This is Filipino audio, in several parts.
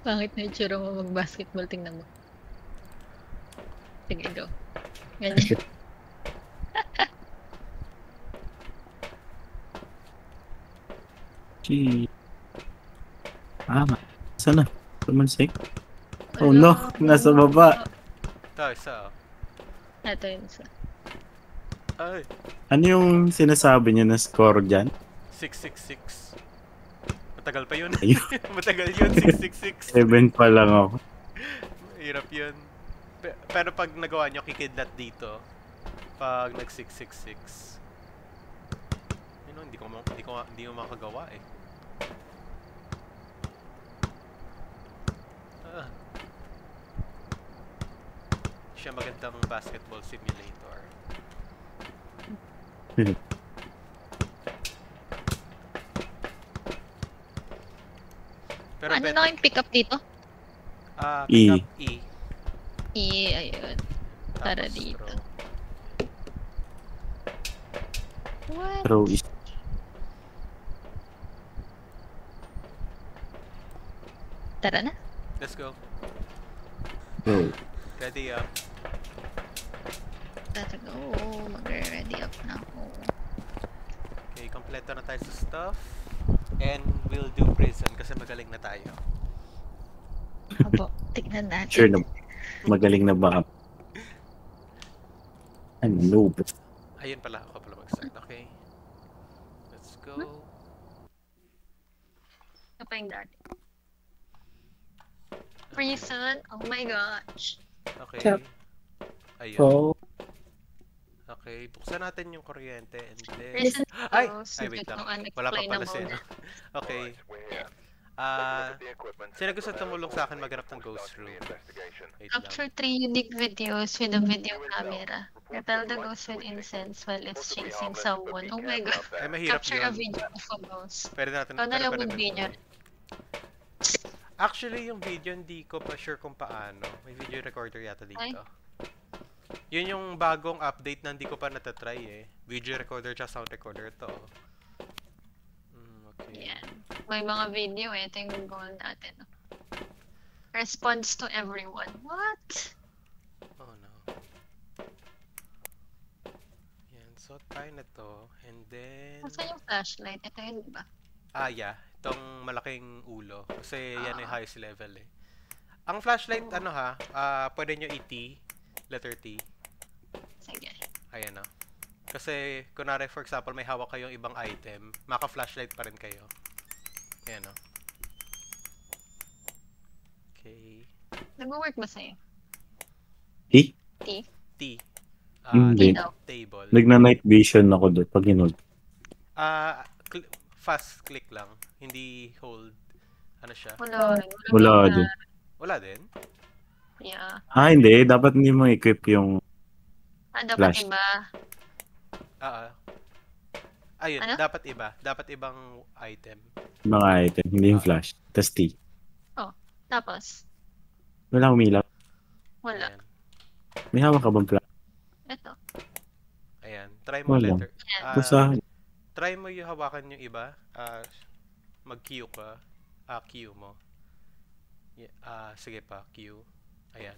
Pangit na itsura mo mag-basketball, tingnan mo. Sige, go. Ganyan. Gee. Sana? Someone sick? Oh Wala. no, nasa baba. Ito, isa. Ito yun isa. Ay, Ano yung sinasabi niya na score dyan? 666. Matagal pa yun. Ayun. Matagal yun, 666. 7 pa lang ako. Hirap yun. Pero pag nagawa nyo, kikidlat dito. Pag nag-666. Yun, hindi ko makagawa eh. Siya magandang basketball simulator. Pero Ano na yung pick up dito? pick up E. Ayun. Para Tapos dito. throw. What? Throw is... Tara na. Let's go. Throw. Ready up. Let's go. Mag-ready up na ako. Okay, kompleto na tayo sa stuff. And we'll do prison kasi magaling na tayo. Opo, tignan natin. Sure na. Magaling na ba? I'm noob. Ayun pala, ako pala mag-start. Okay. Let's go. Ito pa yung dati. Prison? Oh my gosh. Okay. Check. Ayun. Oh. Okay, buksan natin yung kuryente and then... Prison Ay! closed Ay, wait due to lang. Wala pa pala unexplainable siya. Okay. Sino gusto tumulong sa akin maghanap ng ghost room? Wait lang. Capture 3 unique videos with a video camera. Repel the ghost with incense while it's chasing someone. Oh my god. Ay, mahirap Capture a yun. video of a ghost. Pwede natin... Ikaw na lang pwede mag-video. Actually, yung video, hindi ko pa sure kung paano. May video recorder yata dito. Ay. Yun yung bagong update na hindi ko pa natatry eh. Video recorder tsaka sound recorder to. Okay. Yan. May mga video eh. Ito yung goal natin. Response to everyone. What? Oh no. Yan. So, tayo na to. And then... Saan yung flashlight? Ito yun, diba? Yeah. Itong malaking ulo. Kasi yan yung highest level eh. Ang flashlight, ano ha? Pwede nyo i-T. Letter T. Sige. Ayan o. Kasi, kunwari, for example, may hawak kayong ibang item, maka-flashlight pa rin kayo. Ayan o. Okay. Nag-work ba sa'yo? Eh? T? T. Hindi. daw. Table. Nagna-night vision ako doon pag inold. Fast click lang. Hindi hold. Ano siya? Wala. Wala din. Wala din? Yeah. Hindi. Dapat hindi mo equip yung Dapat flash. iba. Ayun, Ano? dapat iba. Dapat ibang item. mga item. Hindi yung flash. Tas T. Tapos, Wala umilaw. wala. Ayan. May hawak ka bang flash? Ito. Ayan. Try mo Wala. letter. Yan. Basta, Try mo yung hawakan yung iba. Mag-Q ka. Q mo. Sige pa. Q. Ayan.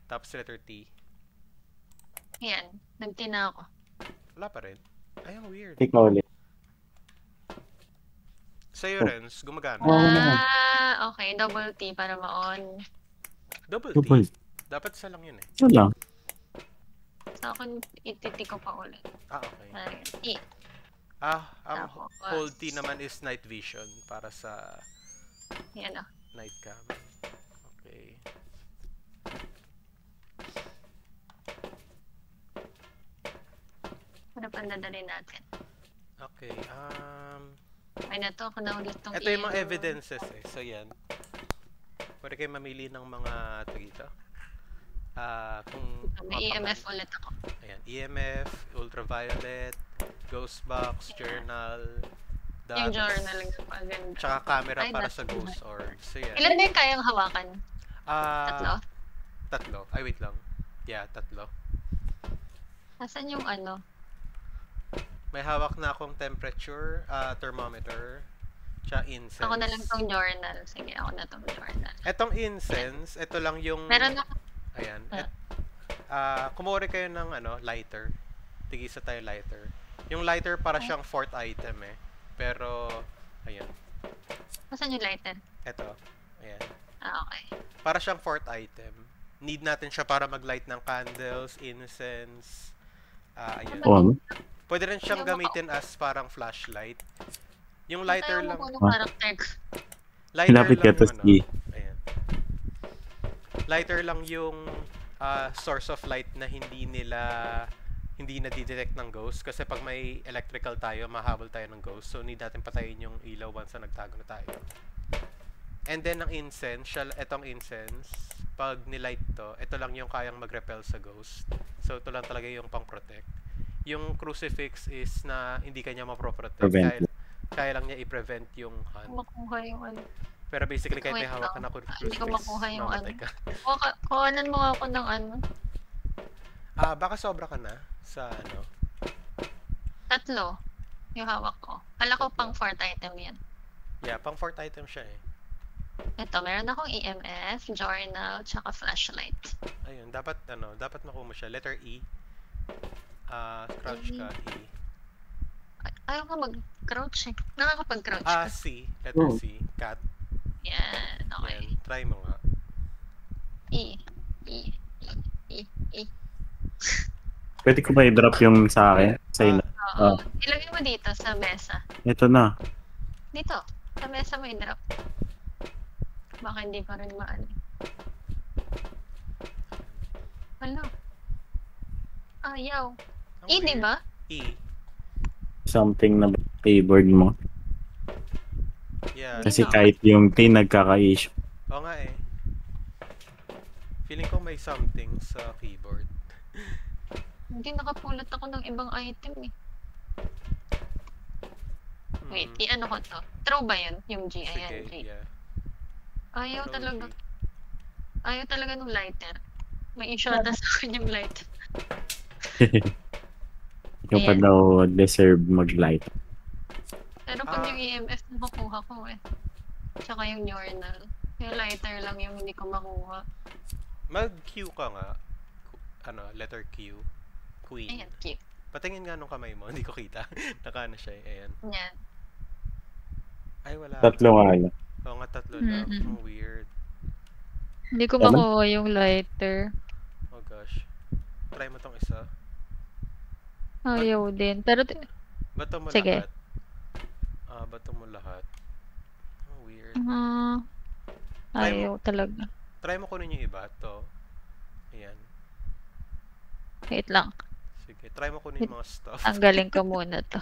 Tapos letter T. Yan. Nagtina ako. Wala pa rin. Ay, ang weird. ikaw ulit. Sa'yo, Renz, gumagana. Okay. Double T para ma-on. Double Double. T. Dapat isa lang yun eh. Wala. Sa akin, ititi ko pa ulit. Okay. Ayan. E. Ang Tapos, hold T naman is night vision para sa Yan o. night cam. Okay. Ano pa dadalhin natin? Okay. Ay na to. Ako na ulit tong Ito yung mga evidences eh. So, yan. Pwede kayo mamili ng mga ito dito. Kung May EMF ulit ako. Ayan, EMF, ultraviolet, ghost box, journal, Yung dots, journal yung paganda. tsaka camera Ay, para that's sa ghost orb. So, yan. Ilan na yung kayang hawakan? Tatlo? Tatlo. Ay, wait lang. Yeah, tatlo. Nasaan yung ano? May hawak na akong temperature, thermometer, Tsaka incense. Ako na lang tong journal. Sige, ako na tong journal. Etong incense, ito lang yung... Meron ako. Ayan. Kumuri kayo ng lighter. Tigisa tayo lighter. Yung lighter para siyang fourth item eh. Pero, ayan. Saan yung lighter? Ito. Ayan. Okay. Para siyang fourth item. Need natin siya para mag-light ng candles, incense. Ayan. Oh, Pwede rin siyang gamitin as parang flashlight. Yung lighter lang. Ayaw mo kung anong character. Lighter Hinapit lang ka, yung tas di. Ayan. Lighter lang yung source of light na hindi na detect ng ghost. Kasi pag may electrical tayo, mahabol tayo ng ghost. So, need natin patayin yung ilaw once na nagtago na tayo. And then, ang incense, etong incense, pag nilight to, ito lang yung kayang mag-repel sa ghost. So, ito lang talaga yung pang-protect. Yung crucifix is na hindi kanya ma-protect. Kaya lang niya i-prevent yung hunt. Makuha yung ano. Pero basically, kahit may Wait hawak ka lang. na crucifix, Hindi ko makuha yung mamatay ka. Kuhanan mo ako ng ano. Baka sobra ka na sa 3 yung hawak ko. Kala ko pang 4th item yan. Yeah, pang 4th item siya eh. Ito, meron akong EMF, journal, tsaka flashlight. Ayun, dapat makuha mo siya. Letter E. Crouch ka, E. Ayaw ka mag-crouch eh. Nakakapag-crouch ka. C. Letter C. Cat. Yan, okay. Yan. Try mo nga. E. Pwede ko ba i-drop yung sa akin? Sa ila? Oo. Ilagay mo dito sa mesa. Ito na. Dito. Sa mesa mo i-drop. Baka hindi pa rin maano. Wala. Ayaw. Ang E, weird. di ba? E. Something na keyboard mo. Yeah. Kasi Ano? kahit yung T nagkaka-issue. Oo nga eh. Feeling ko may something sa keyboard. Hindi nakapulot ako ng ibang item eh. Wait, i-ano ko to? Throw ba yun? Yung G, ayan, Sige, G. yeah. Ayaw Throw talaga. G. Ayaw talaga ng lighter. May issue ata sa akin yung lighter. Yung pa Ayan. daw deserve mag-light. Pero pag yung EMF makukuha ko eh. Tsaka yung journal. Yung lighter lang yung hindi ko makuha. Mag-Q ka nga. Letter Q. Queen. Ayan, cute. Patingin nga nung kamay mo. Hindi ko kita. Nakana siya eh. Ayan. Yan. Ay, wala. 3 nga lang. Oo nga, 3 lang. Mm-mm. Ang weird. Hindi ko Ano? makuha yung lighter. Oh gosh. Try mo tong isa. Ayaw din. Pero, Bato mo Sige. lahat. Bato mo lahat. Ang weird. ayaw talaga. Try mo kunin yung iba. To. Ayan. Wait lang. Sige. Try mo kunin yung mga stuff. Tanggalin ko muna to.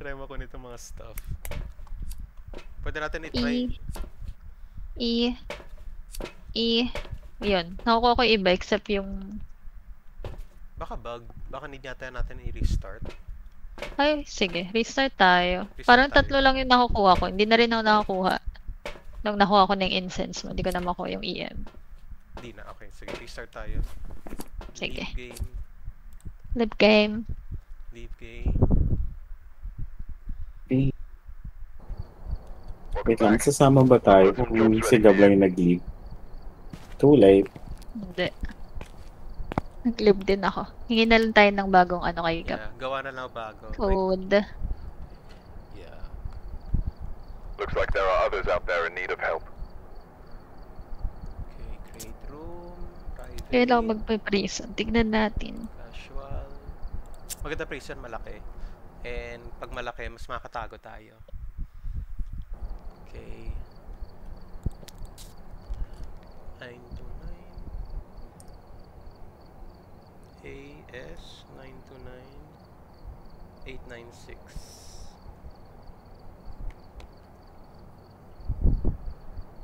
Try mo kunin itong mga stuff. Pwede natin i-try. Yun. Nakukuha ko yung iba except yung... Baka bug. Baka need natin i-restart. Ay, sige. Restart tayo. Restart Parang tayo. 3 lang yung nakukuha ko. Hindi na rin ako nakakuha. Nung nakuha ko ng incense mo, hindi ko na makuha yung EM. Hindi na. Okay. Sige. Restart tayo. Sige. Leave game. Live game. Leave game. Wait lang, sasama ba tayo kung si Gab lang yung nag-leave? Too late. Hindi. Nag-live din ako. Hingin na lang tayo ng bagong ano kay Gab. Yeah. Gawa na lang bago. Wait. Code. Yeah. Looks like there are others out there in need of help. Okay. Create room. Private. Kailangan magpa-prison. Tignan natin. Casual. Maganda prison, malaki. And pag malaki, mas makakatago tayo. Okay. 929. AS 929. 896.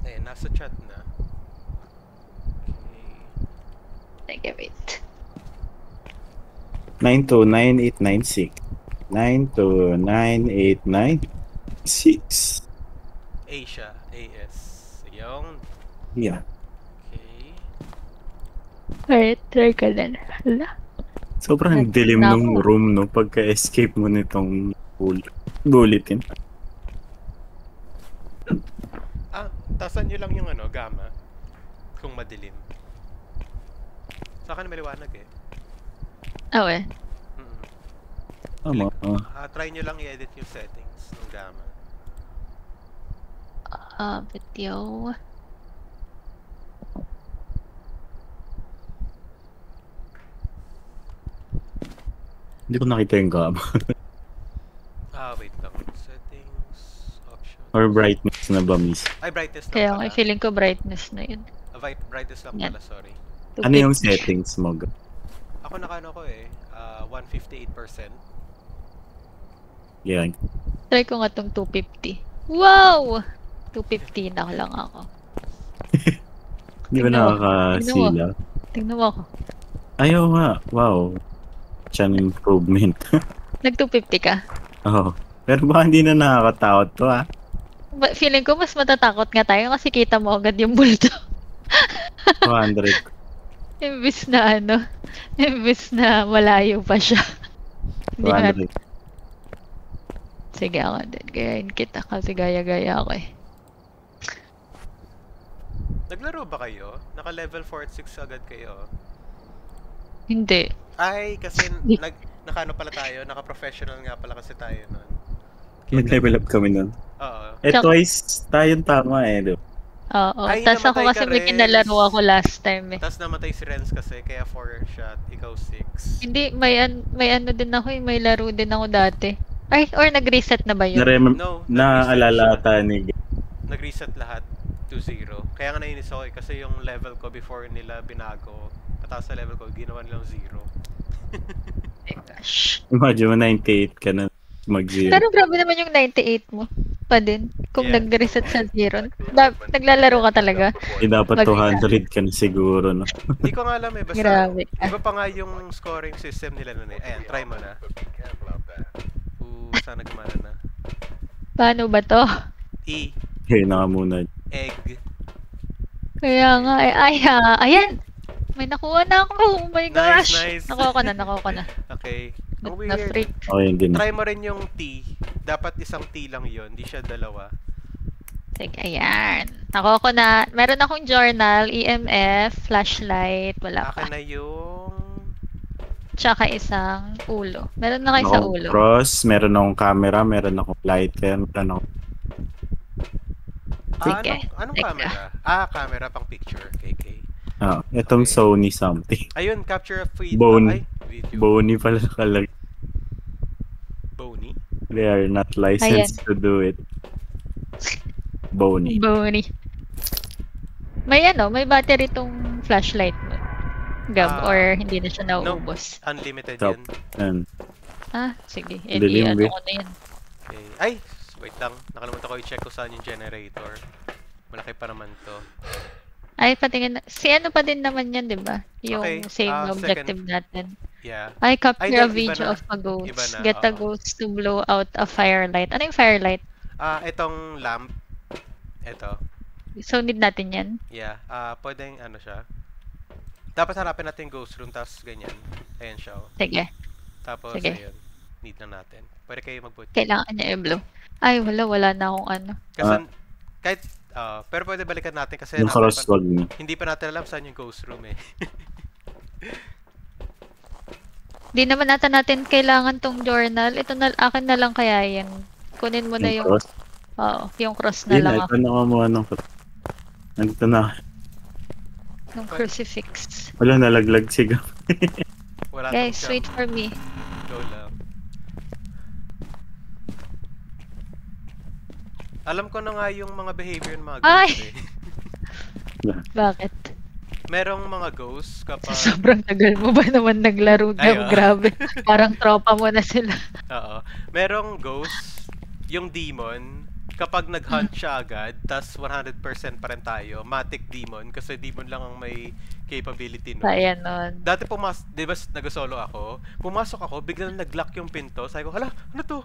Ayan, nasa chat na. Okay. Sige, wait. 929-896. 929-896. Asia, AS. Yung. Yeah. Okay. Alright, try ka na. Hala. Sobrang Nag- dilim na ng ako. room, no? Pagka-escape mo nitong bulletin. Tasan nyo lang yung gamma. Kung madilim. Sa akin maliwanag eh. eh. Mm. Tama. Try nyo lang i-edit yung settings ng gamma. Video. Hindi ko nakita yung gamma. Wait lang. Settings, options. Or brightness na ba, miss? Ay, brightness lang Kaya pala. nga, feeling ko brightness na yun. Brightness lang Yan. pala, sorry. Ano yung settings mo? Ako nakano ko eh. 158%. Yan. Try ko nga tong 250. Wow! 250 na lang ako. Hindi ba Tingnan mo. nakakasila? Tingnan mo ako. Ayaw nga. Wow. Chan improvement. Nag 250 ka? Oo. Pero baka hindi na nakakatakot to Feeling ko mas matatakot nga tayo kasi kita mo agad yung bulto. 200. Imbis na malayo pa siya. Hindi nga. 200. Sige ako din. Gayahin kita kasi gaya-gaya ako eh. Naglaro ba kayo? Naka-level 4 at 6 agad kayo? Hindi. Ay, kasi nakano pala tayo, naka-professional nga pala kasi tayo nun. Nag-level up kami nun. Oo. Twice tayong tama diba? Oo. Ay, Tapos ako namatay kasi ka, may Renz. kinalaro ako last time eh. Tapos namatay si Renz kasi, kaya 4 shot, ikaw 6. Hindi, may ano din ako eh. May laro din ako dati. Ay, or nag-reset na ba yun? No, Naalala ata ni nag-reset lahat to 0. Kaya nga nainis ako eh, kasi yung level ko before nila binago, pataas sa level ko, ginawa nilang 0. My gosh. Imagine mo 98 ka na mag-0. Pero grabe naman yung 98 mo. Pa din. Kung Yeah. nag-reset sa 0. Naglalaro ka talaga. Dapat Mag- 200 ka na siguro, no? Hindi ko nga alam eh, basta Grabe ka. iba pa nga yung scoring system nila nun eh. Ayan, try mo na. Sana gumana na. Paano ba to? E, Okay, naka muna. egg. Kaya nga, ayan! May nakuha na ako! Oh my gosh! Nice. Nakuha ko na. Okay. Ang Na weird. freak. Okay, hindi na. Try mo rin yung T. Dapat isang T lang yun, hindi siya dalawa. Sige, ayan. Nakuha ko na. Meron akong journal, EMF, flashlight, wala pa. Akin na yung... Tsaka isang ulo. Meron na kayo sa Akong ulo. cross, meron akong camera, meron akong lighter, meron akong... Sige, Anong teka. camera? Camera pang picture. KK. Itong Okay. Sony something. Ayun, capture a feed. Bone. Video. Bony pala kalag. Bony. They are not licensed to do it. Bony. Bony. May battery tong flashlight mo. Gab, or hindi na siya nauubos. Unlimited Stop. yan. Yan. Sige. Dilim, Ano eh. ko na yan. Okay. Ay! Wait lang. Nakalimutan ko i-check kung saan yung generator. Malaki pa naman to. Ay, patingin na. Si ano pa din naman yan, di ba? Yung Okay, same second. objective natin. Yeah. I capture Ay, a di, iba video na. of a ghost. Iba na, Get a oo. ghost to blow out a firelight. Ano yung firelight? Itong lamp. Ito. So, need natin yan? Yeah. Pwedeng ano siya. Dapat harapin natin yung ghost room, tapos ganyan. Ayan siya. Oh. Sige. Tapos, Sige. ayun. Need na natin. Pwede kayo mag-boot. Kailangan niya i-blow. Ay, wala na akong ano. Kasi, kahit, pero pwede balikan natin kasi Yung cross wag niya. hindi pa natin alam saan yung ghost room eh. Di naman natin kailangan tong journal. Ito na, akin na lang kaya yan. Kunin mo na Yung yung, cross. oo, yung cross na Yun lang na, ako. ito na kumuha ng cross. Nandito na. Yung crucifix. Wala, nalaglag sigaw. Wala Guys, tong wait jump. for me. Go lang. Alam ko na nga yung mga behavior ng mga Ay! ghosts eh. Bakit? Merong mga ghosts kapag... Sobrang tagal mo ba naman naglaro? Ay, oo. Grabe. Parang tropa mo na sila. Oo. Merong ghosts, yung demon, kapag nag-hunt siya agad, tas 100% pa rin tayo, matic demon, kasi demon lang ang may capability nun. Kaya nun. Dati di ba nag-solo ako? Pumasok ako, biglang nag-lock yung pinto. Sabi ko, hala, ano to?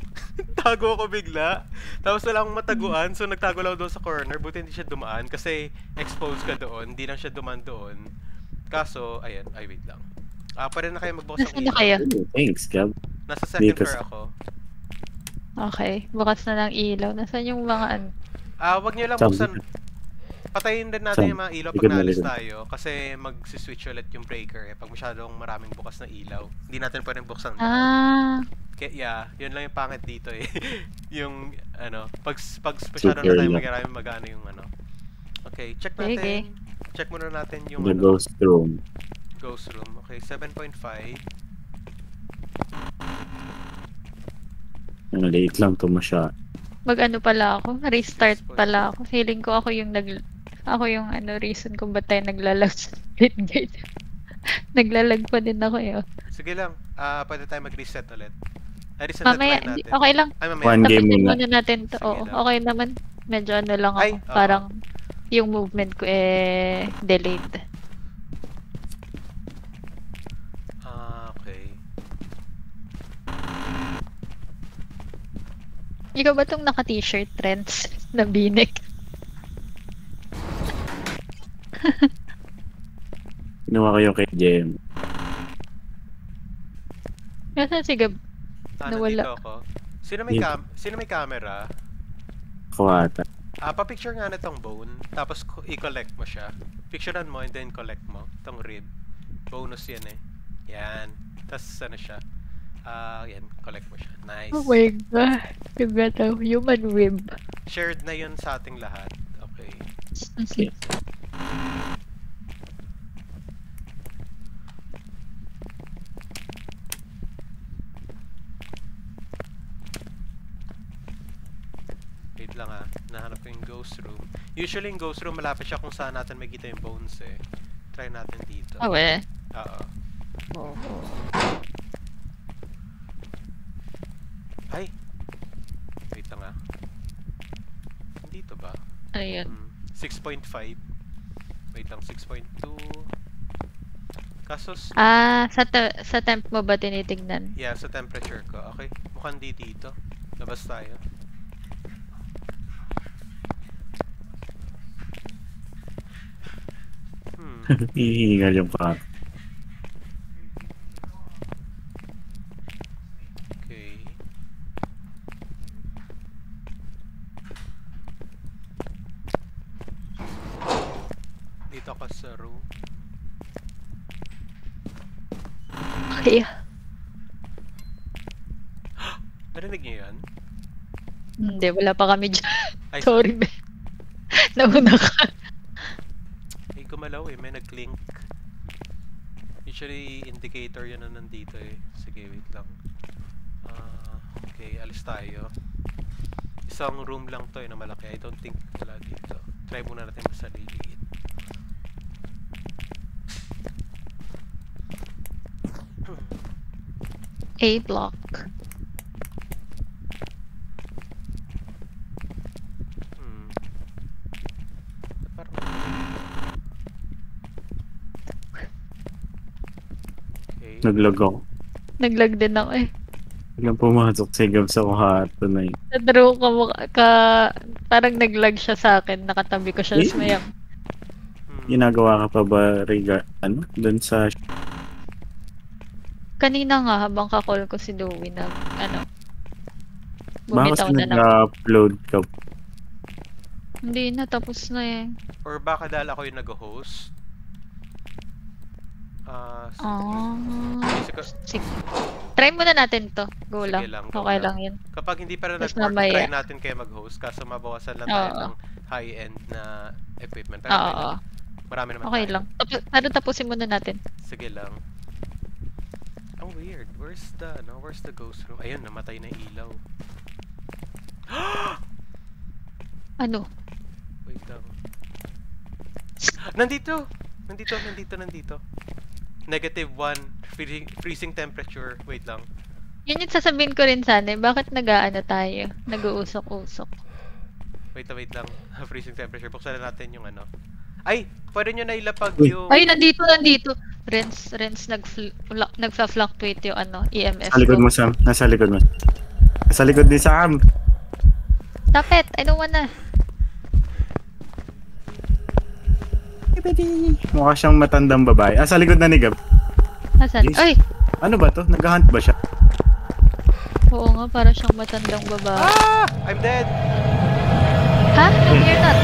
Tago ako bigla. Tapos wala akong mataguan, so nagtago lang doon sa corner. Buti hindi siya dumaan kasi exposed ka doon, hindi lang siya dumaan doon. Kaso, ayan, ay wait lang. Pwede na kayo magbukas Nasaan ng na kayo? Thanks, Gab. Nasa second Dito floor sa- ako. Okay. Bukas na ng ilaw. Nasaan yung mga ano? Wag niyo lang Sabi buksan. ko. Patayin din natin Saan? yung mga ilaw Likod pag na, naalis likod. tayo kasi mag-switch ulit yung breaker pag masyadong maraming bukas na ilaw. Hindi natin pwedeng buksan lahat. Ah, Kaya yeah, yun lang yung pangit dito eh. yung pag masyado Super na tayo lang. mag-arami mag-ano yung ano. Okay, check Sige. natin. Check muna natin yung The ghost room. ghost room. Okay, 7.5. Maliit lang to masya. mag-ano pala ako, restart 6.5. pala ako. Feeling ko ako yung reason kung ba't tayo naglalag sa split gate. Naglalag pa din ako eh. Sige lang. Pwede tayo mag-reset ulit. Ay, reset Mamaya, try natin. okay lang. Ay, mamaya. One game Tapusin muna. muna natin to. Sige Oo, lang. okay naman. Medyo ano lang ako. Ay, oo. Parang yung movement ko delayed. Okay. Ikaw ba tong naka-t-shirt trends na binek? Ginawa ko yung kay Jem. Nasaan si Gab? Nawala. Nandito ako. Sino may camera? Ako ata. Pa-picture nga na tong bone, tapos i-collect mo siya. Picturean mo and then collect mo. Tong rib. Bonus yan eh. Yan. Tapos ano siya? Yan. Collect mo siya. Nice. Oh my god. Diba to? Human rib. Shared na yun sa ating lahat. Okay. Okay. Wait lang ah. Nahanap ko yung ghost room. Usually yung ghost room, malapit siya kung saan natin makita yung bones eh. Try natin dito. Oh eh. Oo. Oh. Ay! Wait lang ah. Dito ba? Ayun. 6.5. Wait lang, 6.2. Kasos, Sa temp mo ba tinitignan? yeah, sa temperature ko. Okay, mukhang di dito. Labas tayo. Hihingal yung pa. Okay. Dito ka sa room. Okay. Narinig niyo yan? Hindi, wala pa kami dyan. Ay, Sorry, be. Nauna ka. Ay, gumalaw eh. May nag-link. Usually, indicator yun na nandito eh. Sige, wait lang. Okay, alis tayo. Isang room lang to eh na malaki. I don't think wala dito. Try muna natin mas saliliit. A block. Parang... Okay. Naglag ako. Naglag din ako eh. Biglang pumasok si Gab sa kuhato na yun. Nadraw parang naglag siya sa akin. Nakatabi ko siya. Eh? Tapos mayang, Ginagawa ka pa ba dun sa... kanina nga habang kakall ko si Dewey na Baka bumitaw kasi na lang. nag-upload ka. Hindi na, tapos na eh. Or baka dahil ako yung nag-host. Sige. Try muna natin to. Go Sige lang. lang, go Okay lang. lang yun. Kapag hindi pa rin Tas nag-work, mamaya. try natin kayo mag-host. Kaso mabawasan lang tayo Oo. ng high-end na equipment. Pero okay Oo. lang. Marami naman Okay tayo. lang. Pero tapusin muna natin. Sige lang. Ang weird. Where's the ghost room? Ayun, namatay na yung ilaw. Ano? Wait lang. Nandito! Nandito. -1. Freezing temperature. Wait lang. Yun yung sasabihin ko rin sana eh. Bakit nag-aano tayo? Nag-uusok-usok. Wait lang. Freezing temperature. Buksan na natin yung ano. Ay! Pwede nyo na ilapag Uy. yung... Ay, nandito. Renz, nagfa-fluctuate yung EMF Sa likod ko. mo, Sam. Nasa likod mo. Nasa likod ni Sam. Stop it! I don't wanna. Mukha siyang matandang babae. Sa likod na ni Gab. Nasaan? Yes. Ay! Ano ba to? Nag-hunt ba siya? Oo nga, para siyang matandang babae. I'm dead! Ha? No, you're not.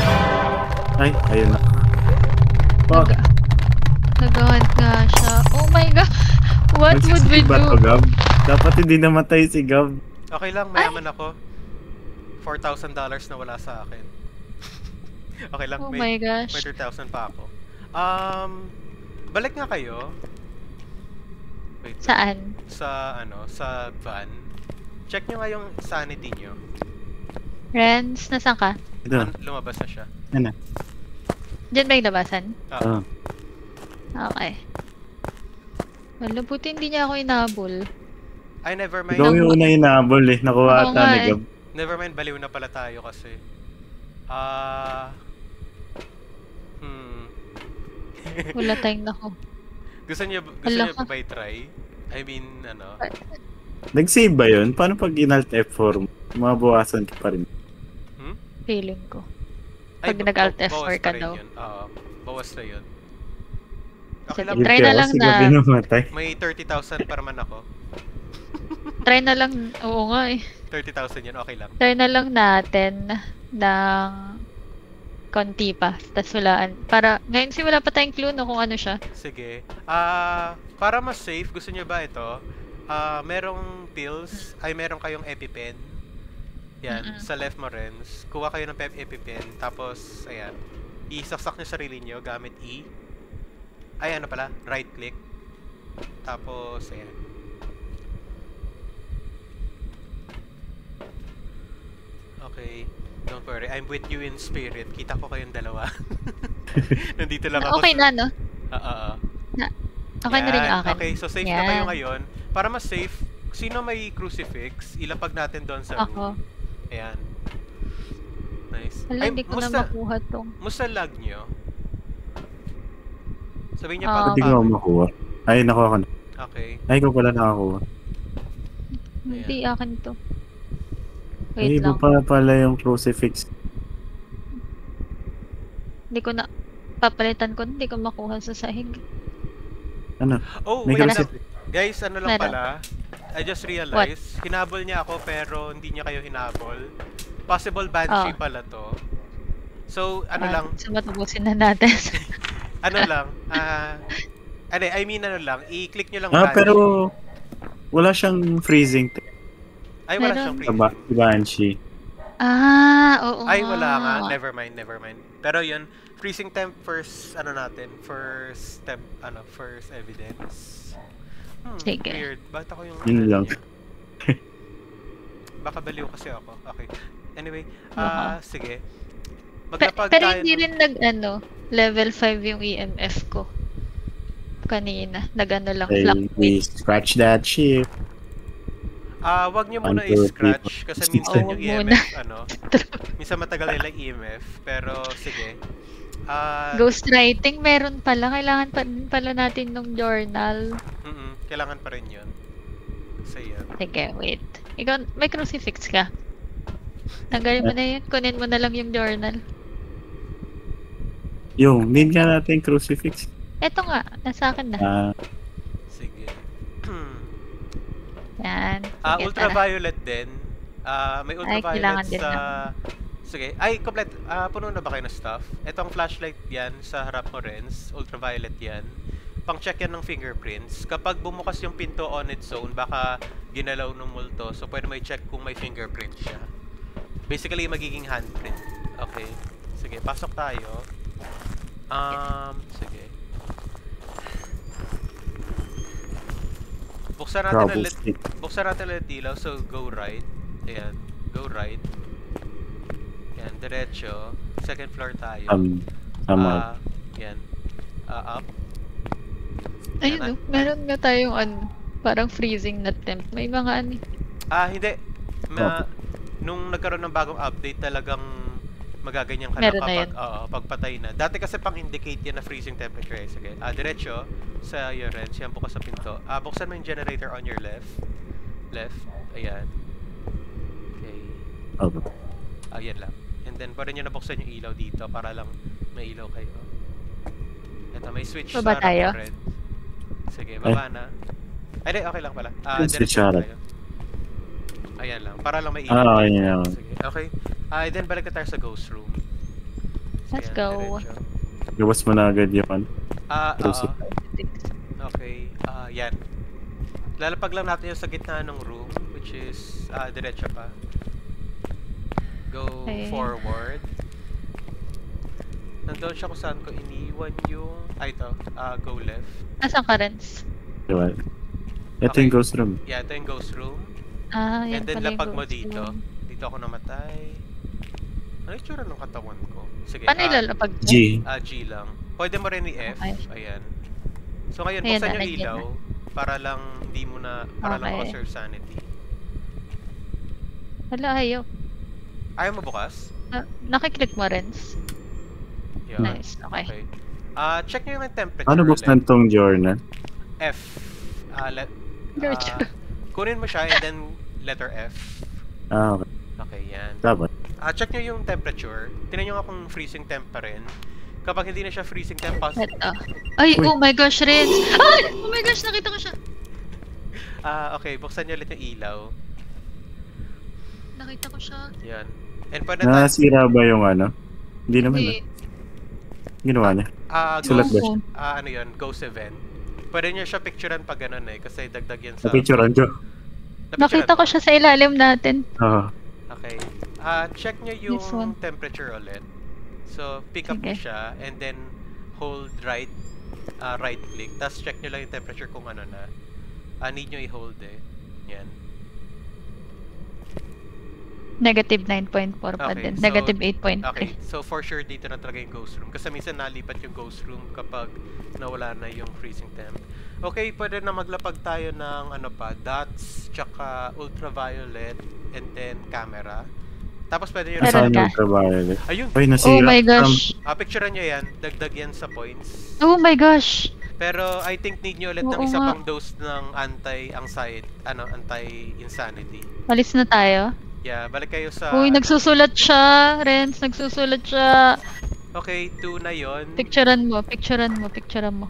Ay, ayun na. Fuck. Nag-hunt nga siya. Oh my god! What would we Nagsisisi ba to, do? Gab? Dapat hindi namatay si Gab. Okay lang, mayaman ako. $4,000 na wala sa akin. Okay lang, Oh may my gosh. 3,000 pa ako. Balik nga kayo. Wait, Saan? sa van. Check nyo nga yung sanity nyo. Renz, nasan ka? Ito. Lumabas na siya. Ano? Diyan ba yung labasan? Ah, Ah. Okay. Wala, buti hindi niya ako inabol. Ay, never mind. Ikaw yung una inaabol eh. Nakuha Oo ata nga ni eh. Gab. Never mind, baliw na pala tayo kasi. Wala tayong nako. Gusto niyo Hala ba ka. i-try? I mean, Nag-save ba yun? Paano pag in-alt F4 mo? Mabawasan ka pa rin. Feeling ko. ay, Pag nag-alt F4 bawas ka pa rin daw. yun. Oo, bawas na yun. Okay Sige, lang, try na lang si na. Gab yung namatay. may 30,000 para man ako. Try na lang, oo nga eh. 30,000 yun, okay lang. Try na lang natin ng konti pa. Tapos walaan. Para, ngayon si wala pa tayong clue no kung ano siya. Sige. Para mas safe, gusto niyo ba ito? Merong pills, ay meron kayong EpiPen. Yan, sa left mo rin. Kuha kayo ng EpiPen, tapos, ayan, isaksak niyo sarili niyo gamit E. Ay, ano pala, right click. Tapos, ayan. Okay, don't worry, I'm with you in spirit. Kita ko kayong dalawa. Nandito lang ako. Okay na, no? Oo. Okay na rin yung Yan. akin. Okay, so safe na kayo ngayon. Para mas safe, sino may crucifix, ilapag natin doon sa Ako. room. Ayan. Nice. Wala, hindi ko na makuha tong. Musta lag nyo? Sabihin niyo Hindi ko makuha. Ay, nakuha ko na. Okay. Ay, ko pala nakakuha. Hindi akin to. Ay, Wait iba lang. pa pala yung crucifix. Hindi ko na papalitan ko, hindi ko makuha sa sahig. Ano? Oh, May wait lang. crucifix. Guys, ano lang Meron. pala. I just realized, hinabol niya ako pero hindi niya kayo hinabol. Possible banshee pala to. So, ano lang, So, matubusin na natin. ano lang, I mean ano lang, i-click nyo lang Ah, pero wala siyang freezing. Ay, wala Meron. siyang Sa freezing. Banshee. Oo Ay, wala nga. nga. Never mind. Pero yun, freezing temp first, first step, first evidence. Sige. Weird. Ba't ako yung... Yun lang. niya? Baka baliw kasi ako. Okay. Anyway, sige. Maglapag Pero tayo hindi ng- rin level 5 yung EMF ko. Kanina. Nag-ano lang, Ay, we fluctuate. scratch that ship. Wag niyo muna Until i-scratch kasi people- minsan Oo, yung muna. EMF, minsan matagal nila EMF, pero sige. Ghostwriting, meron pala. Kailangan pa din pala natin ng journal. Kailangan pa rin yun. Kasi yan. Sige, wait. Ikaw, may crucifix ka? Tanggalin mo na yun. Kunin mo na lang yung journal. Yung, need nga natin crucifix. Eto nga, nasa akin na. Sige. Yan. Sige, tara. Ultraviolet din. May kailangan ultraviolet din sa... Sige. Ay, complete. Puno na ba kayo ng stuff? Etong flashlight yan sa harap mo, Renz. Ultraviolet yan. Pang-check yan ng fingerprints. Kapag bumukas yung pinto on its own, baka ginalaw ng multo. So, pwede mo i-check kung may fingerprint siya. Basically, magiging handprint. Okay. Sige, pasok tayo. Sige. Buksan natin ulit. Troublestick. Buksan natin ulit ilaw. So, go right. Ayan. Go right. Ayan. Diretso. Second floor tayo. Tama. Yan. Up. Ayun, meron nga tayong parang freezing na temp. May mga Hindi. Nung nagkaroon ng bagong update, talagang magaganyan ka Meron na na kapag, pagpatay na. Dati kasi pang-indicate yan na freezing temperature. Sige. Diretso sa your range. Yan, bukas sa pinto. Buksan mo yung generator on your left. Left. Ayan. Okay. Ayan lang. And then, pwede nyo nabuksan yung ilaw dito para lang may ilaw kayo. Ito, may switch Baba sa tayo? red. Sige, baba na. Ay, di, okay lang pala. Switch diretso sa tayo. Ayan lang, para lang may ilaw. Ayan. Sige, okay. Then balik na tayo sa ghost room. Let's Ayan, go. diretso. Gawas mo na agad yung ano. Oo. Crucifix. Okay, yan. Lalapag lang natin yung sa gitna ng room, which is diretso pa. Go Okay. forward. Nandoon siya kung saan ko iniwan yung... ito. Go left. Nasaan ka, Renz? Diba? Ito Okay. yung ghost room. Yeah, ito yung ghost room. Yan And then pala yung lapag mo ghost dito. room. Dito ako namatay. Ano yung tsura ng katawan ko? Sige. Paano ilalapag mo? G. G lang. Pwede mo rin i-F. Okay. Ayan. So ngayon, Ayan buksan na, yung nandiyan ilaw para lang hindi mo na... para lang Okay. conserve sanity. Wala, ayaw. Ayaw mo bukas? Nakiklik mo, Renz. Yun. Nice, okay. Okay. Check nyo yung temperature. Ano buksan tong journal? F. Diretso. Kunin mo siya and then letter F. Okay. Okay, yan. Dapat. Check nyo yung temperature. Tingnan nyo nga kung freezing temp pa rin. Kapag hindi na siya freezing temp, Ito. Ay, Uy. oh my gosh, Renz! Ay! Oh my gosh, nakita ko siya! okay, buksan nyo ulit yung ilaw. Nakita ko siya. Yan. And pwede tayo... Nasira ba yung ano? Hindi naman. Wait. Ginawa niya. Ghost, Sulat ba siya? ano yun, ghost event. Pwede nyo siya picturean pag ganun kasi dagdag yan sa... Napicturean ko. Nakita ko siya sa ilalim natin. Oo. Okay. Check nyo This one. yung temperature ulit. So, pick up nyo Sige. siya and then hold right click. Tapos check nyo lang yung temperature kung ano na. Need nyo i-hold eh. Yan. Negative 9.4 pa Okay, din. so- Negative 8.3. Okay. So, for sure dito na talaga yung ghost room. Kasi minsan nalipat yung ghost room kapag nawala na yung freezing temp. Okay, pwede na maglapag tayo ng ano pa, dots, tsaka ultraviolet, and then camera. Tapos pwede nyo Meron Nasaan ka? yung ultraviolet? Ayun! Ay, nasira. Oh my gosh. Picturean nyo yan. Dagdag yan sa points. Oh my gosh. Pero I think need nyo ulit ng Oo isa nga. pang dose ng anti-insanity. Alis na tayo. Yeah, balik kayo sa... Uy, nagsusulat siya. Renz, nagsusulat siya. Okay, 2 na yon. Picturean mo, picturean mo, picturean mo.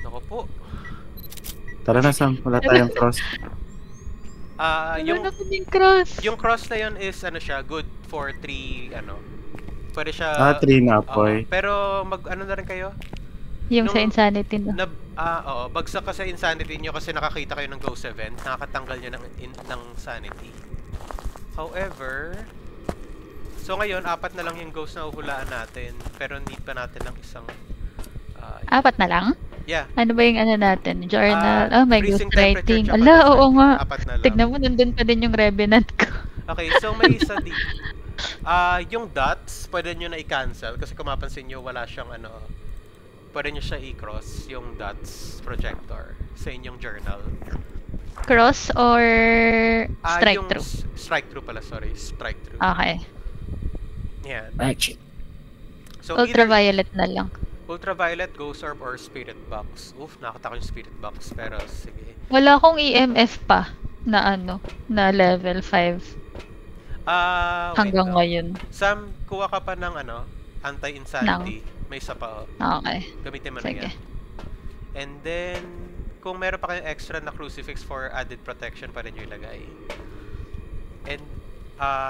Nako po. Tara na, Sam. Wala tayong cross. Yung Ano na yung cross? yung cross na yon is ano siya, good for 3 ano. Pwede siya 3 na oo. apoy. Pero ano na rin kayo? Yung sa nung- insanity no. Oo, bagsak ka sa insanity nyo kasi nakakita kayo ng ghost event, nakakatanggal nyo ng sanity. However, so ngayon, 4 na lang yung ghost na uhulaan natin, pero need pa natin ng isang... 4 na lang? Yeah. Ano ba yung ano natin? Journal? Oh my freezing ghost temperature writing. tsaka Ala, ghost oo writing. nga. 4 na lang. Tignan mo, nandun pa din yung Revenant ko. Okay, so may isa dito. Yung dots, pwede nyo na i-cancel kasi kung mapansin nyo, wala siyang ano... Pwede nyo siya i-cross yung dots projector sa inyong journal. Cross or strike yung through? Strike through pala, sorry. Strike through. Okay. Yan. Action. So either Ultraviolet na lang. ultraviolet, ghost orb, or spirit box. Oof, nakakata ko yung spirit box. Pero sige. Wala akong EMF pa na ano, na level 5 Wait hanggang lang. ngayon. Sam, kuha ka pa ng ano, anti-insanity. May isa pa, oh. Okay. Gamitin mo na Sige. yan. And then, kung meron pa kayong extra na crucifix for added protection, pwede nyo ilagay. And,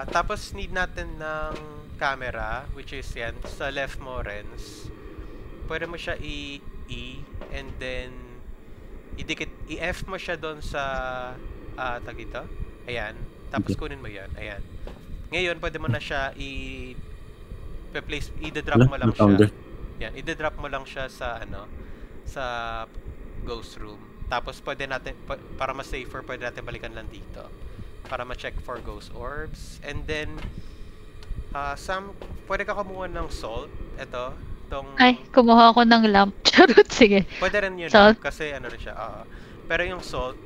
tapos need natin ng camera, which is yan, sa left mo, Renz. Pwede mo siya i-E, and then, idikit, i-F mo siya doon sa, tag ito. Ayan. Tapos kunin mo yan. Ayan. Ngayon, pwede mo na siya i-place, i-drop mo lang siya. Yan, i-drop mo lang siya sa ano, sa ghost room. Tapos pwede natin para mas safer, pwede natin balikan lang dito para ma-check for ghost orbs. And then pwede ka kumuha ng salt. Ito, tong Ay, kumuha ako ng lamp. Charot, sige. pwede rin yun Salt? kasi ano rin siya. Pero yung salt,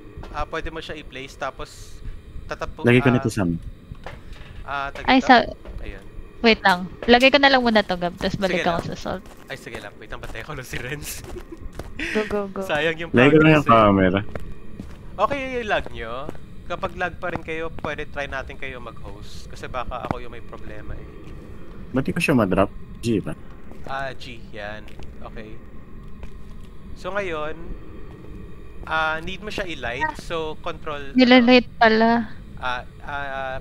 pwede mo siya i-place tapos tatapo. Lagi ko nito, Sam. Ay, Ayun. wait lang. Lagay ko na lang muna to, Gab. Tapos balik Sige ako lang. sa salt. Ay, sige lang. Wait, patay ko lang si Renz. Go, go, go. Sayang yung Lagi ko na yung progress eh. camera. Okay yung lag nyo. Kapag lag pa rin kayo, pwede try natin kayo mag-host. Kasi baka ako yung may problema eh. Ba't di ko siya madrop? G ba? G, yan. Okay. So ngayon, need mo siya i-light. So control, Nilalight pala.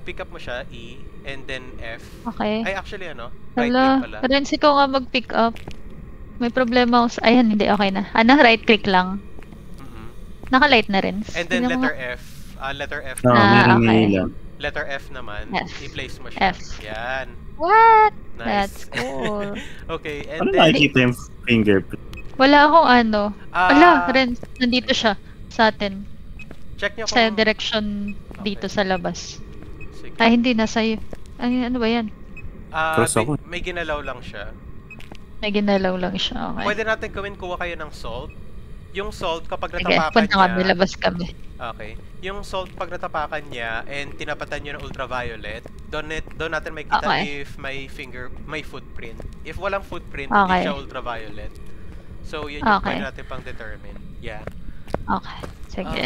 pick up mo siya, E. and then F. Okay. Ay, actually ano? Right Hala, click pala. Renz, ikaw nga mag-pick up. May problema ako sa... Ayan, hindi. Okay na. Ano? Right click lang. Mm-mm. Naka-light na rin. And then Tingnan mo letter nga. F. Letter F. No, Ah, meron okay. na ilan. Letter F naman. F. I-place mo siya. F. Yan. What? Nice. That's cool. Okay, and Ano then... nakikita yung fingerprint? Wala akong ano. Ah, Wala, Renz. Nandito siya. Sa atin. check nyo Sa kung... direction dito Okay. sa labas. Sige. Ay, hindi. Nasa iyo. Ano ba yan? Cross ako. May ginalaw lang siya. May ginalaw lang siya. Okay. Pwede natin gawin, kuha kayo ng salt. Yung salt, kapag Sige, natapakan punta kami. niya... Labas kami. Okay. Yung salt, pag natapakan niya and tinapatan nyo ng ultraviolet, doon natin makikita Okay. if may footprint. If walang footprint, Okay. hindi siya ultraviolet. So, yun yung Okay. pwede natin pang determine. Yeah. Okay. Sige.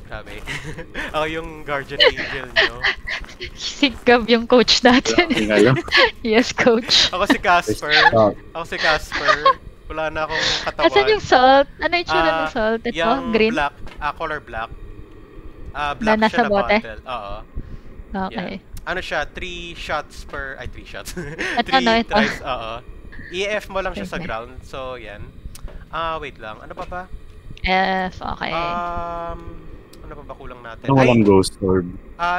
Grabe. Ako yung guardian angel nyo. Si Gab yung coach natin. Hindi alam. Yes, coach. Ako si Casper. Oh, Ako si Casper. Wala na akong katawan. Asan yung salt? Ano yung tsura ng salt? Ito? Yung Green? black, color black. Black nasa siya na bote? bottle. Oo. Okay. Ano siya, 3 shots per... Ay, 3 shots. Ito, 3 no, ito. tries, oo. EF mo lang siya sa Sige. ground. So, yan. Wait lang. Ano pa ba? F, okay. Ano pa ba kulang natin? ano walang ghost orb?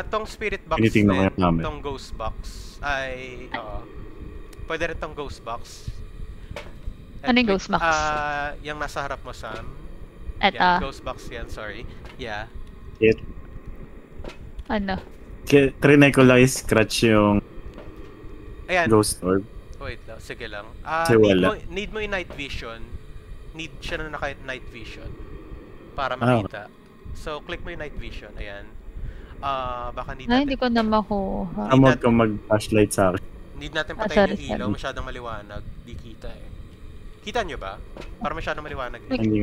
Tong spirit box Tinitingnan ko din, yung namin. tong ghost box ay, oo. Pwede rin tong ghost box. Ano yung ghost box? Yung nasa harap mo, Sam. Ito. Yan, ghost box yan, sorry. Yeah. Kaya, Ano? trinay ko lang i-scratch yung Ayan. ghost orb. Wait lang, sige lang. Kasi wala. Need mo yung night vision. Need siya na naka-night vision para Ah, makita. So, click mo yung night vision. Ayan. Baka need Ay, natin, hindi ko na makuha. Amod ko mag-flashlight sa akin. need natin Ah, patayin sorry, yung ilaw. sorry. Masyadong maliwanag. Di kita eh. Kita nyo ba? Para masyadong maliwanag. Eh. Hindi.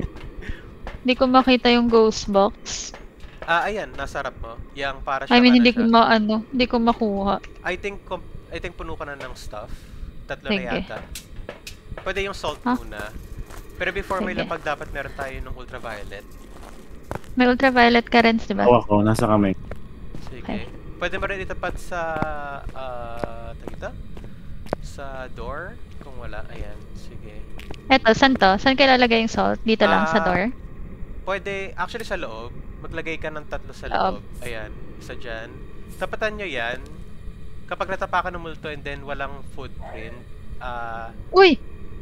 Hindi ko makita yung ghost box. Ayan. Nasa harap mo. Yang para siya I mean, ano hindi ko siya. hindi ko makuha. I think puno ka na ng stuff. Tatlo Sige. na yata. Pwede yung salt Ah. muna. Pero before may Sige. lapag, dapat meron tayo ng ultraviolet. May ultraviolet ka rin, di ba? Hawak ko, nasa kamay. Sige. Okay. Pwede mo rin itapat sa tagita? Sa door? Kung wala, ayan. Sige. Eto, saan to? Saan kayo lalagay yung salt? Dito lang, sa Ah, door? Pwede, actually sa loob, maglagay ka ng 3 sa Loob. loob. Ayan, isa dyan. Tapatan nyo yan. Kapag natapakan ng multo and then walang footprint, Uy!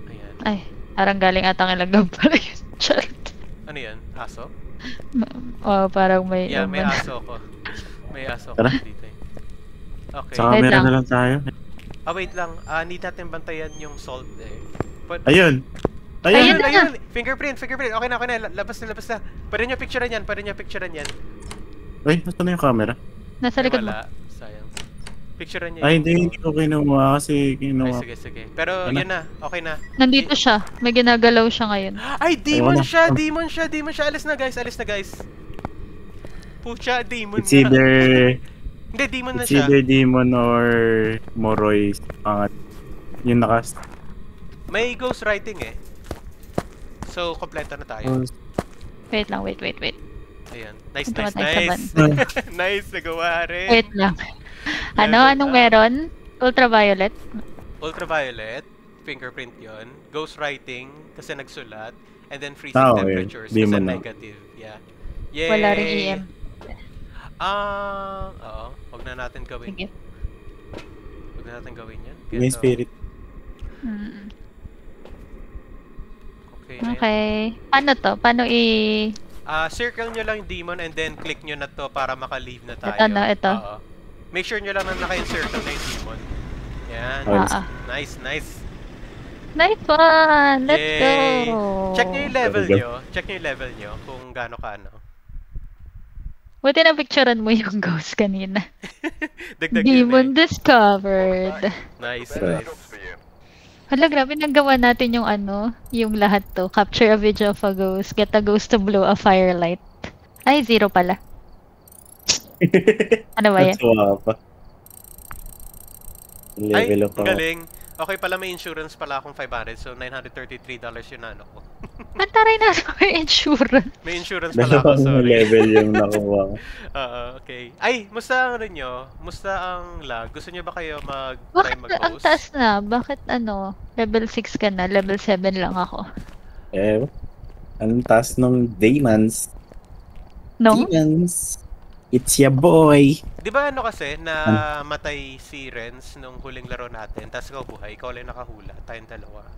ayan. Ay, parang galing atang ilagab pala yun. Charot. Ano yan? Aso? Oh, parang may... Yeah, may aso ko. May aso ko Tara. dito eh. Okay. Sa Wait camera lang. na lang tayo. Wait lang. Need natin bantayan yung salt eh. Ayun! Ayun Ayun! na. Ayun! Fingerprint! Okay na. Labas na. Pwede nyo picturean yan. Ay, nasa na yung camera? Nasa Ay, likod mo. wala. Sayang. Picturean nyo Ay, yung hindi ko kinuha kasi Ay, kinuha. sige. Pero Ano? yun na. Okay na. Nandito siya. May ginagalaw siya ngayon. Ay, demon Ayun na. siya! Alis na guys. Pucha, demon It's nga. either, Hindi, demon na it's siya. either demon or Moroy. Yung nakas. May ghost writing eh. So, kompleto na tayo. Wait lang, wait. Ayan. Nice. Punta ba tayo sa Nice, nagawa rin. Wait lang. Level Anong up. meron? Ultraviolet? Ultraviolet, fingerprint yon, ghost writing, kasi nagsulat, and then freezing Okay. temperatures, Di kasi mo na. negative. Yeah. Yay! Wala rin EM. Oo. Huwag na natin gawin. Sige. Huwag na natin gawin yan. May Ito. spirit. Mm. Okay na yan. Okay. Paano to? Paano Circle nyo lang yung demon and then click nyo na to para maka-leave na tayo. Ito na, ito. Oo. Make sure nyo lang na naka-encircle na yung demon. Yan. Ah. Nice. Nice one! Let's Yay! go! Check nyo yung level There we nyo. Check nyo yung level nyo kung gaano ka ano. Buti na picturean mo yung ghost kanina. Dagdag Demon yun discovered. eh. Nice. For you. Hala, grabe, nagawa natin yung yung lahat to. Capture a video of a ghost, get a ghost to blow a firelight. Ay, 0 pala. Ano ba yan? Natsuwa ka pa. Ay, Level up ako. galing. Okay pala, may insurance pala akong 500, so $933 yung ano ko. Antaray na sa insurance. May insurance pala ako, Dalawang sorry. level yung nakuha ko. Okay. Ay, musta ang ano nyo? Musta ang lag? Gusto nyo ba kayo mag-try Bakit ang mag-host? taas na? Bakit level 6 ka na? Level 7 lang ako. Anong taas nung Demons? No? Demons! It's your boy! Di ba ano kasi, namatay si Renz nung huling laro natin, tapos ikaw buhay, ikaw lang nakahula, tayong dalawa.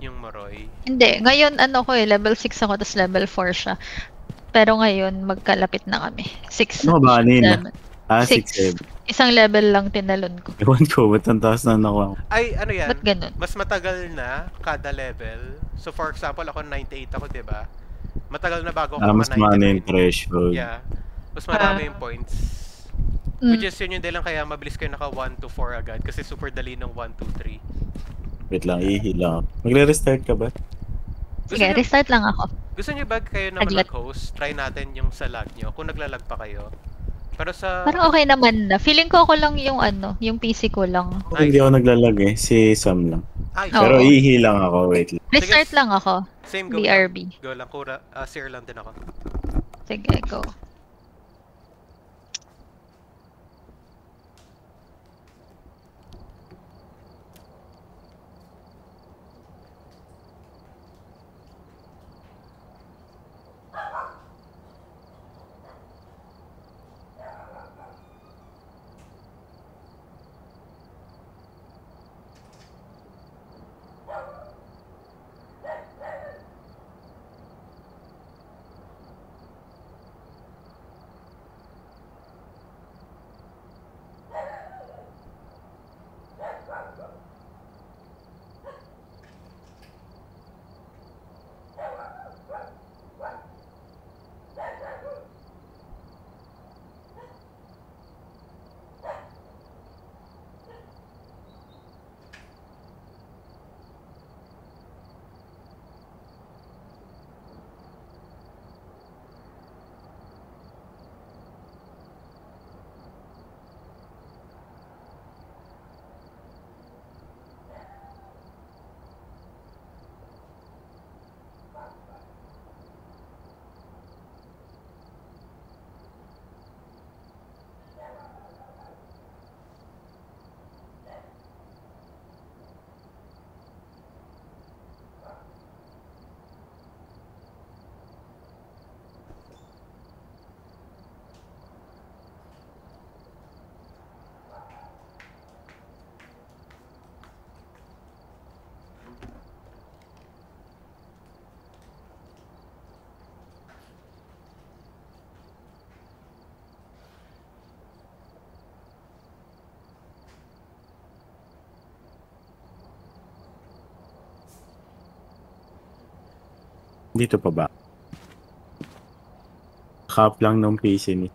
Yung Moroy. Hindi. Ngayon, level 6 ako, tapos level 4 siya. Pero ngayon, magkalapit na kami. 6. Ano ba kanina? 6. 6-7. Isang level lang tinalon ko. Ewan ko, ba't ang taas na nakuha ko? Ay, ano yan? Ba't ganun? Mas matagal na kada level. So for example, ako 98 ako, di ba? Matagal na bago ako Mas mana yung 99. threshold. Yeah. Mas marami yung points. Mm. Which is yun yung dahilan kaya mabilis kayo naka 1 to 4 agad. Kasi super dali ng 1, 2, 3. Wait lang, ihila ako. Magre-restart ka ba? Sige, restart lang ako. Gusto nyo ba kayo naman Naglag. mag-host? Try natin yung sa lag nyo. Kung naglalag pa kayo. Pero sa... Parang okay naman na. Feeling ko ako lang yung yung PC ko lang. Ay. Hindi ako naglalag eh. Si Sam lang. Ay, Oo. Pero ihilang ako. Wait lang. Restart lang ako. same go BRB. lang. Go lang. Kura, Sir lang din ako. Sige, go. Dito pa ba? Half lang nung PC ni.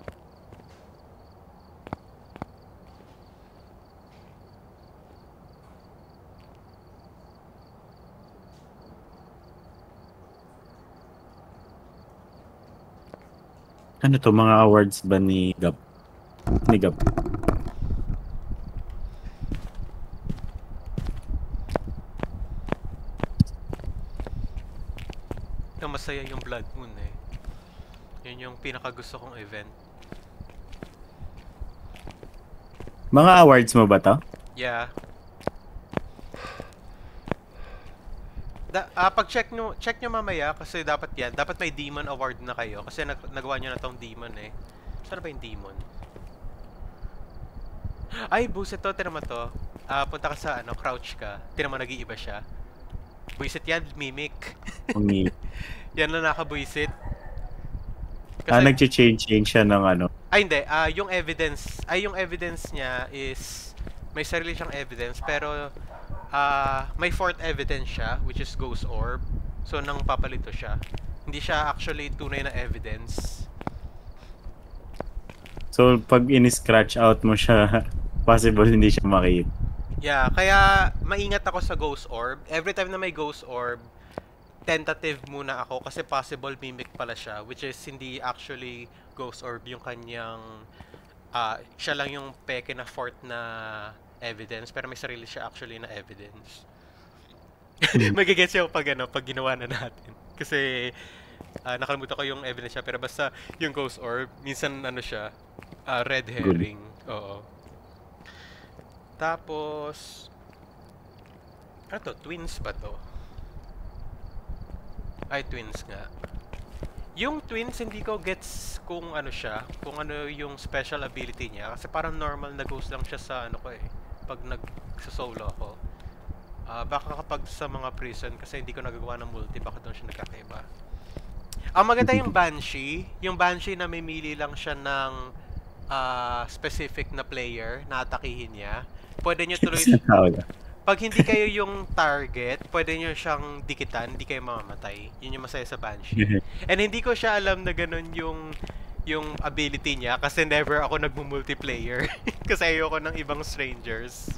Ano to, mga awards ba ni Gab? Ni Gab. Yung masaya yung Blood Moon eh. Yun yung pinakagusto kong event. Mga awards mo ba to? Yeah. Pag-check nyo mamaya kasi dapat yan. Dapat may Demon Award na kayo kasi nagawa nyo na tong Demon eh. Saan ba yung Demon? Ay, buset to. Tira mo to. Punta ka sa crouch ka. Tira mo, nag-iiba siya. Buisit yan, Mimic. Umi. Yan na nakabuisit. Nag-change siya ng ano. Ay, hindi. Yung evidence niya is may sarili siyang evidence pero may fourth evidence siya which is Ghost Orb. So nang papalito siya. Hindi siya actually tunay na evidence. So pag in-scratch out mo siya, possible hindi siya makita. Yeah, kaya maingat ako sa Ghost Orb. Every time na may Ghost Orb, tentative muna ako kasi possible mimic pala siya which is hindi actually Ghost Orb yung kanyang siya lang yung peke na fourth na evidence, pero may sarili siya actually na evidence. Magigets siya pag ginawa na natin. Kasi nakalimutan ko yung evidence siya, pero basta yung ghost orb, minsan siya, red herring. Oo. Tapos, ano to? Twins ba to? Ay, twins nga. Yung twins, hindi ko gets kung ano siya, kung ano yung special ability niya. Kasi parang normal na ghost lang siya sa pag nag-solo ako. Baka kapag sa mga prison, kasi hindi ko nagagawa ng multi, baka doon siya nagkakaiba. Ang maganda yung Banshee. Yung Banshee na mimili lang siya ng specific na player na atakihin niya. Pwede nyo tuloy... Pag hindi kayo yung target, pwede nyo siyang dikitan, hindi kayo mamamatay. Yun yung masaya sa Banshee. And hindi ko siya alam na ganun yung ability niya kasi never ako nagmu-multiplayer. Kasi ayoko ng ibang strangers.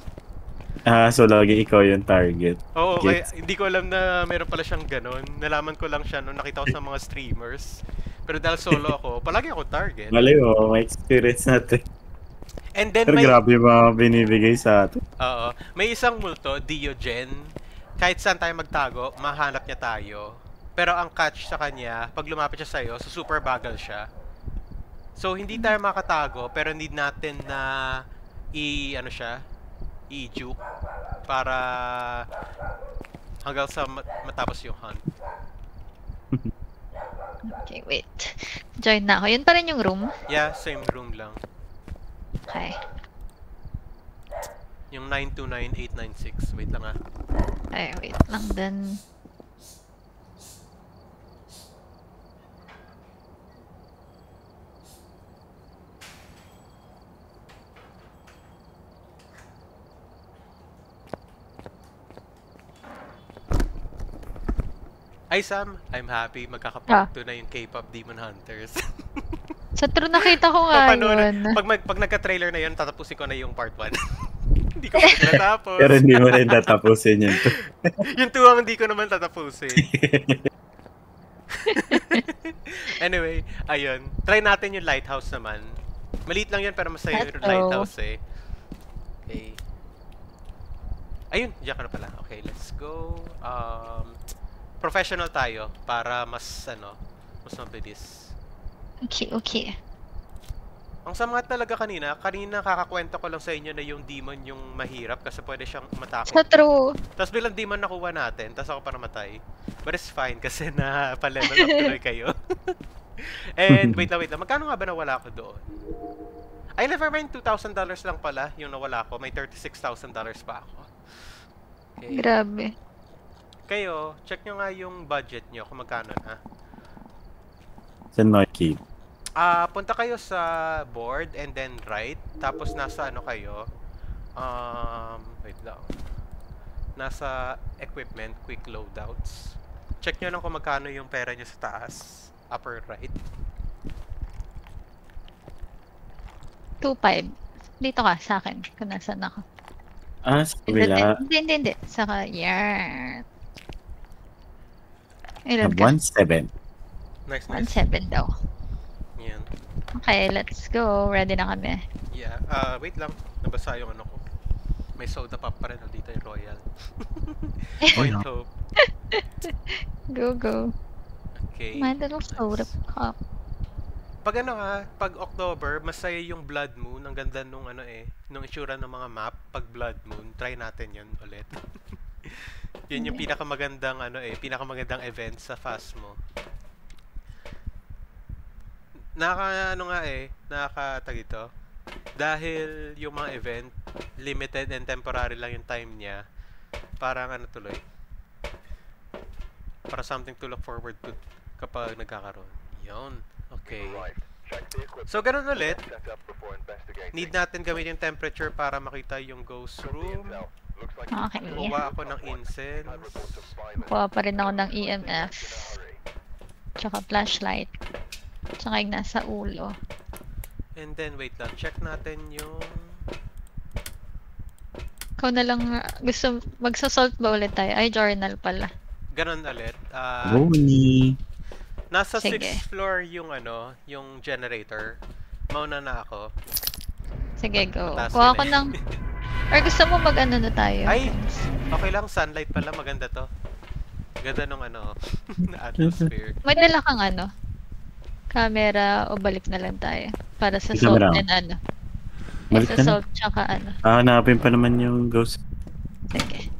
So lagi ikaw yung target. Oo, kaya hindi ko alam na meron pala siyang ganun. Nalaman ko lang siya nung nakita ko sa mga streamers. Pero dahil solo ako, palagi ako target. Mali mo, may experience natin. And then Pero grabe mga binibigay sa atin. Oo. May isang multo, Diogen. Kahit saan tayo magtago, mahanap niya tayo. Pero ang catch sa kanya, pag lumapit siya sa'yo, super bagal siya. So, hindi tayo makatago, pero need natin na i-juke para hanggang sa matapos yung hunt. Okay, wait. Join na ako. Yun pa rin yung room? Yeah, same room lang. Okay. Yung 929896. Wait lang Ay, wait lang din. Ay, Sam, I'm happy. Magkakapag na yung K-pop Demon Hunters. Sa true nakita ko nga yun. Pag nagka-trailer na yun, tatapusin ko na yung part 1. Hindi ko pa natapos. Pero hindi mo rin tatapusin yun. Yung 2 ang hindi ko naman tatapusin. Anyway, ayun. Try natin yung lighthouse naman. Maliit lang yun pero masaya yung lighthouse eh. Okay. Ayun, diyan ka na pala. Okay, let's go. Professional tayo para mas mabilis. Okay. Ang sama talaga kanina kakakwento ko lang sa inyo na yung demon yung mahirap kasi pwede siyang matakot. Sa true. Tapos bilang demon nakuha natin, tapos ako pa namatay. But it's fine kasi na pa-level up tuloy kayo. And wait lang. Magkano nga ba nawala ako doon? Ay, never mind, $2,000 lang pala yung nawala ko. May $36,000 pa ako. Okay. Grabe. Kayo, check nyo nga yung budget nyo kung magkano na. Sa Noiki. Punta kayo sa board and then right. Tapos nasa kayo? Wait lang. Nasa equipment, quick loadouts. Check nyo lang kung magkano yung pera nyo sa taas. Upper right. 2.5. Dito ka, sa akin. Kung nasan ako. Sa kabila. Hindi. Saka, yeah. Ilan ka? 1.7. Nice. 1.7 daw. Yan. Okay, let's go. Ready na kami. Yeah. Wait lang. Nabasa yung ko. May soda pop pa rin dito yung Royal. Point hope. Go. Okay. My little soda pop. Pag pag October, masaya yung Blood Moon. Ang ganda nung nung itsura ng mga map. Pag Blood Moon, try natin yun ulit. Yun yung pinakamagandang pinakamagandang event sa Phasmo. Nakakatag ito. Dahil yung mga event, limited and temporary lang yung time niya. Parang tuloy. Para something to look forward to kapag nagkakaroon. Yun. Okay. So, ganun ulit. Need natin gawin yung temperature para makita yung ghost room. Okay. Kuha ako ng incense. Kuha pa rin ako ng EMF. Tsaka flashlight. Tsaka yung nasa ulo. And then, wait lang. Check natin yung... Ikaw na lang gusto magsa-salt ba ulit tayo? Ay, journal pala. Ganun ulit. Rooney. Nasa Sige. 6th floor yung yung generator. Mauna na ako. Sige, go. Mataas Kuha yun ko ng... Or gusto mo mag-ano na tayo? Ay! Okay lang, sunlight pala. Maganda to. Ganda nung ano, atmosphere. May dala kang ano? Camera o balik na lang tayo? Para sa May salt camera. and ano? Balik Sa ka na. salt tsaka ano? Hanapin pa naman yung ghost. Sige.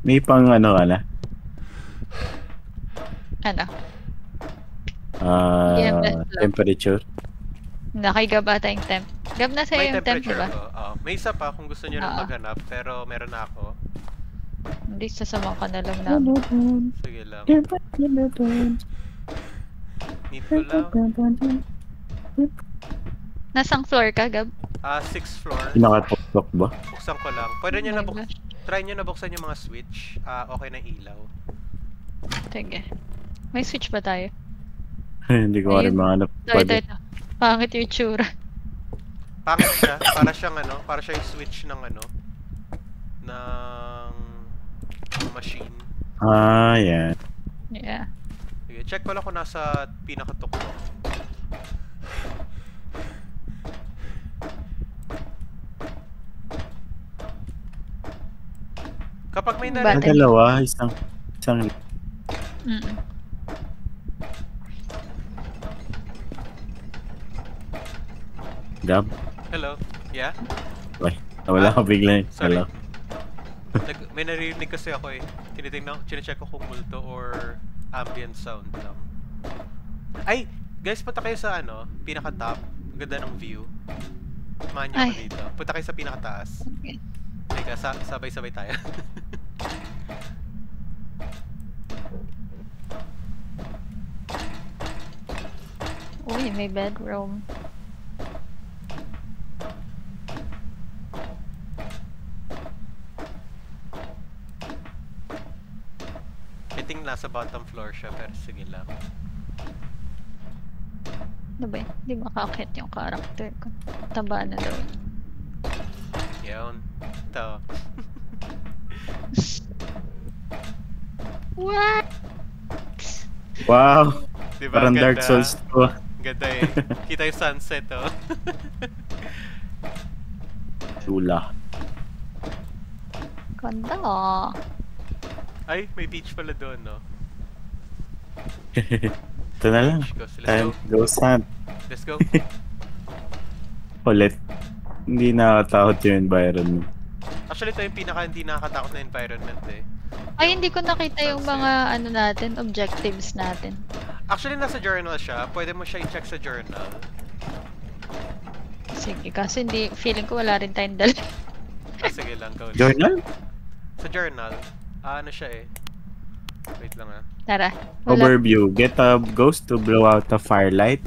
May pang ano ka na? Ano? Yeah, best lang. Temperature. Nakigab ata yung temp. Gab na May sa'yo yung temp, temperature diba? ko. May isa pa kung gusto nyo rin Oo. maghanap, pero meron na ako. Hindi, sasama ka na lang namin. Sige lang. Need ko lang. Nasang floor ka, Gab? 6th floor. Pinaka-top ba? Buksan ko lang. Pwede nyo Oh na my gosh. try nyo na buksan yung mga switch. Okay na ilaw. Sige. May switch ba tayo? Hindi ko rin Ayun. mahanap. Ito. Pangit yung tsura. Pangit siya. Para siyang ano, para siya yung switch ng ano, ng machine. Yan. Yeah. Sige, check ko lang kung nasa pinakatuktok. Kapag may Ba- Ang dalawa, isang Mm-mm. Gab. Hello? Yeah? Nawala ka bigla. Sorry. Hello. May naririnig kasi ako eh. Chine-check ko kung multo or ambient sound lang. Ay! Guys, punta kayo sa ano, pinaka-top. Ang ganda ng view. Samahan niyo ako Ay. dito. Punta kayo sa pinaka-taas. Okay. Teka, sabay-sabay tayo. Uy, may bedroom. I think nasa bottom floor siya, pero sige lang. Ano ba yun? Hindi makakit yung character ko. Taba na daw. Yun. Ito. What? Wow! Diba? Parang Ganda. Dark Souls 2. Ganda eh. Kita yung sunset, oh. Tula. Ganda. Ay, may beach pala doon, no? Ito na lang. Beach, let's Time go. goes hunt. Let's go. Ulit. Hindi nakakatakot yung environment. Actually, ito yung pinaka hindi nakakatakot na environment eh. Ay, hindi ko nakita yung Sunset. mga ano natin, objectives natin. Actually, nasa journal siya. Pwede mo siya i-check sa journal. Sige, kasi hindi, feeling ko wala rin tayong dala. Sige lang, go. Journal? Sa journal, ano siya eh. Wait lang ah. Tara. Wala. Overview. Get a ghost to blow out a firelight.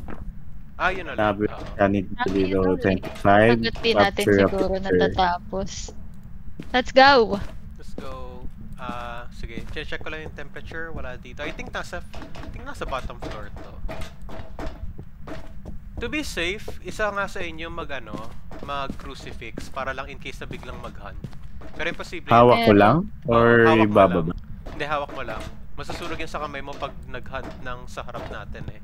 Yun ulit. Sabi Oo. Sanity below 25. Sagot din natin Capture a siguro picture. natatapos. Let's go! Let's go. Sige. Check ko lang yung temperature. Wala dito. I think nasa bottom floor to. To be safe, isa nga sa inyo mag-crucifix para lang in case na biglang mag-hunt. Pero imposible. Hawak ko lang? Or Hawak mo ibababa? lang. Hindi, hawak mo lang. Masusunog yan sa kamay mo pag nag-hunt ng sa harap natin eh.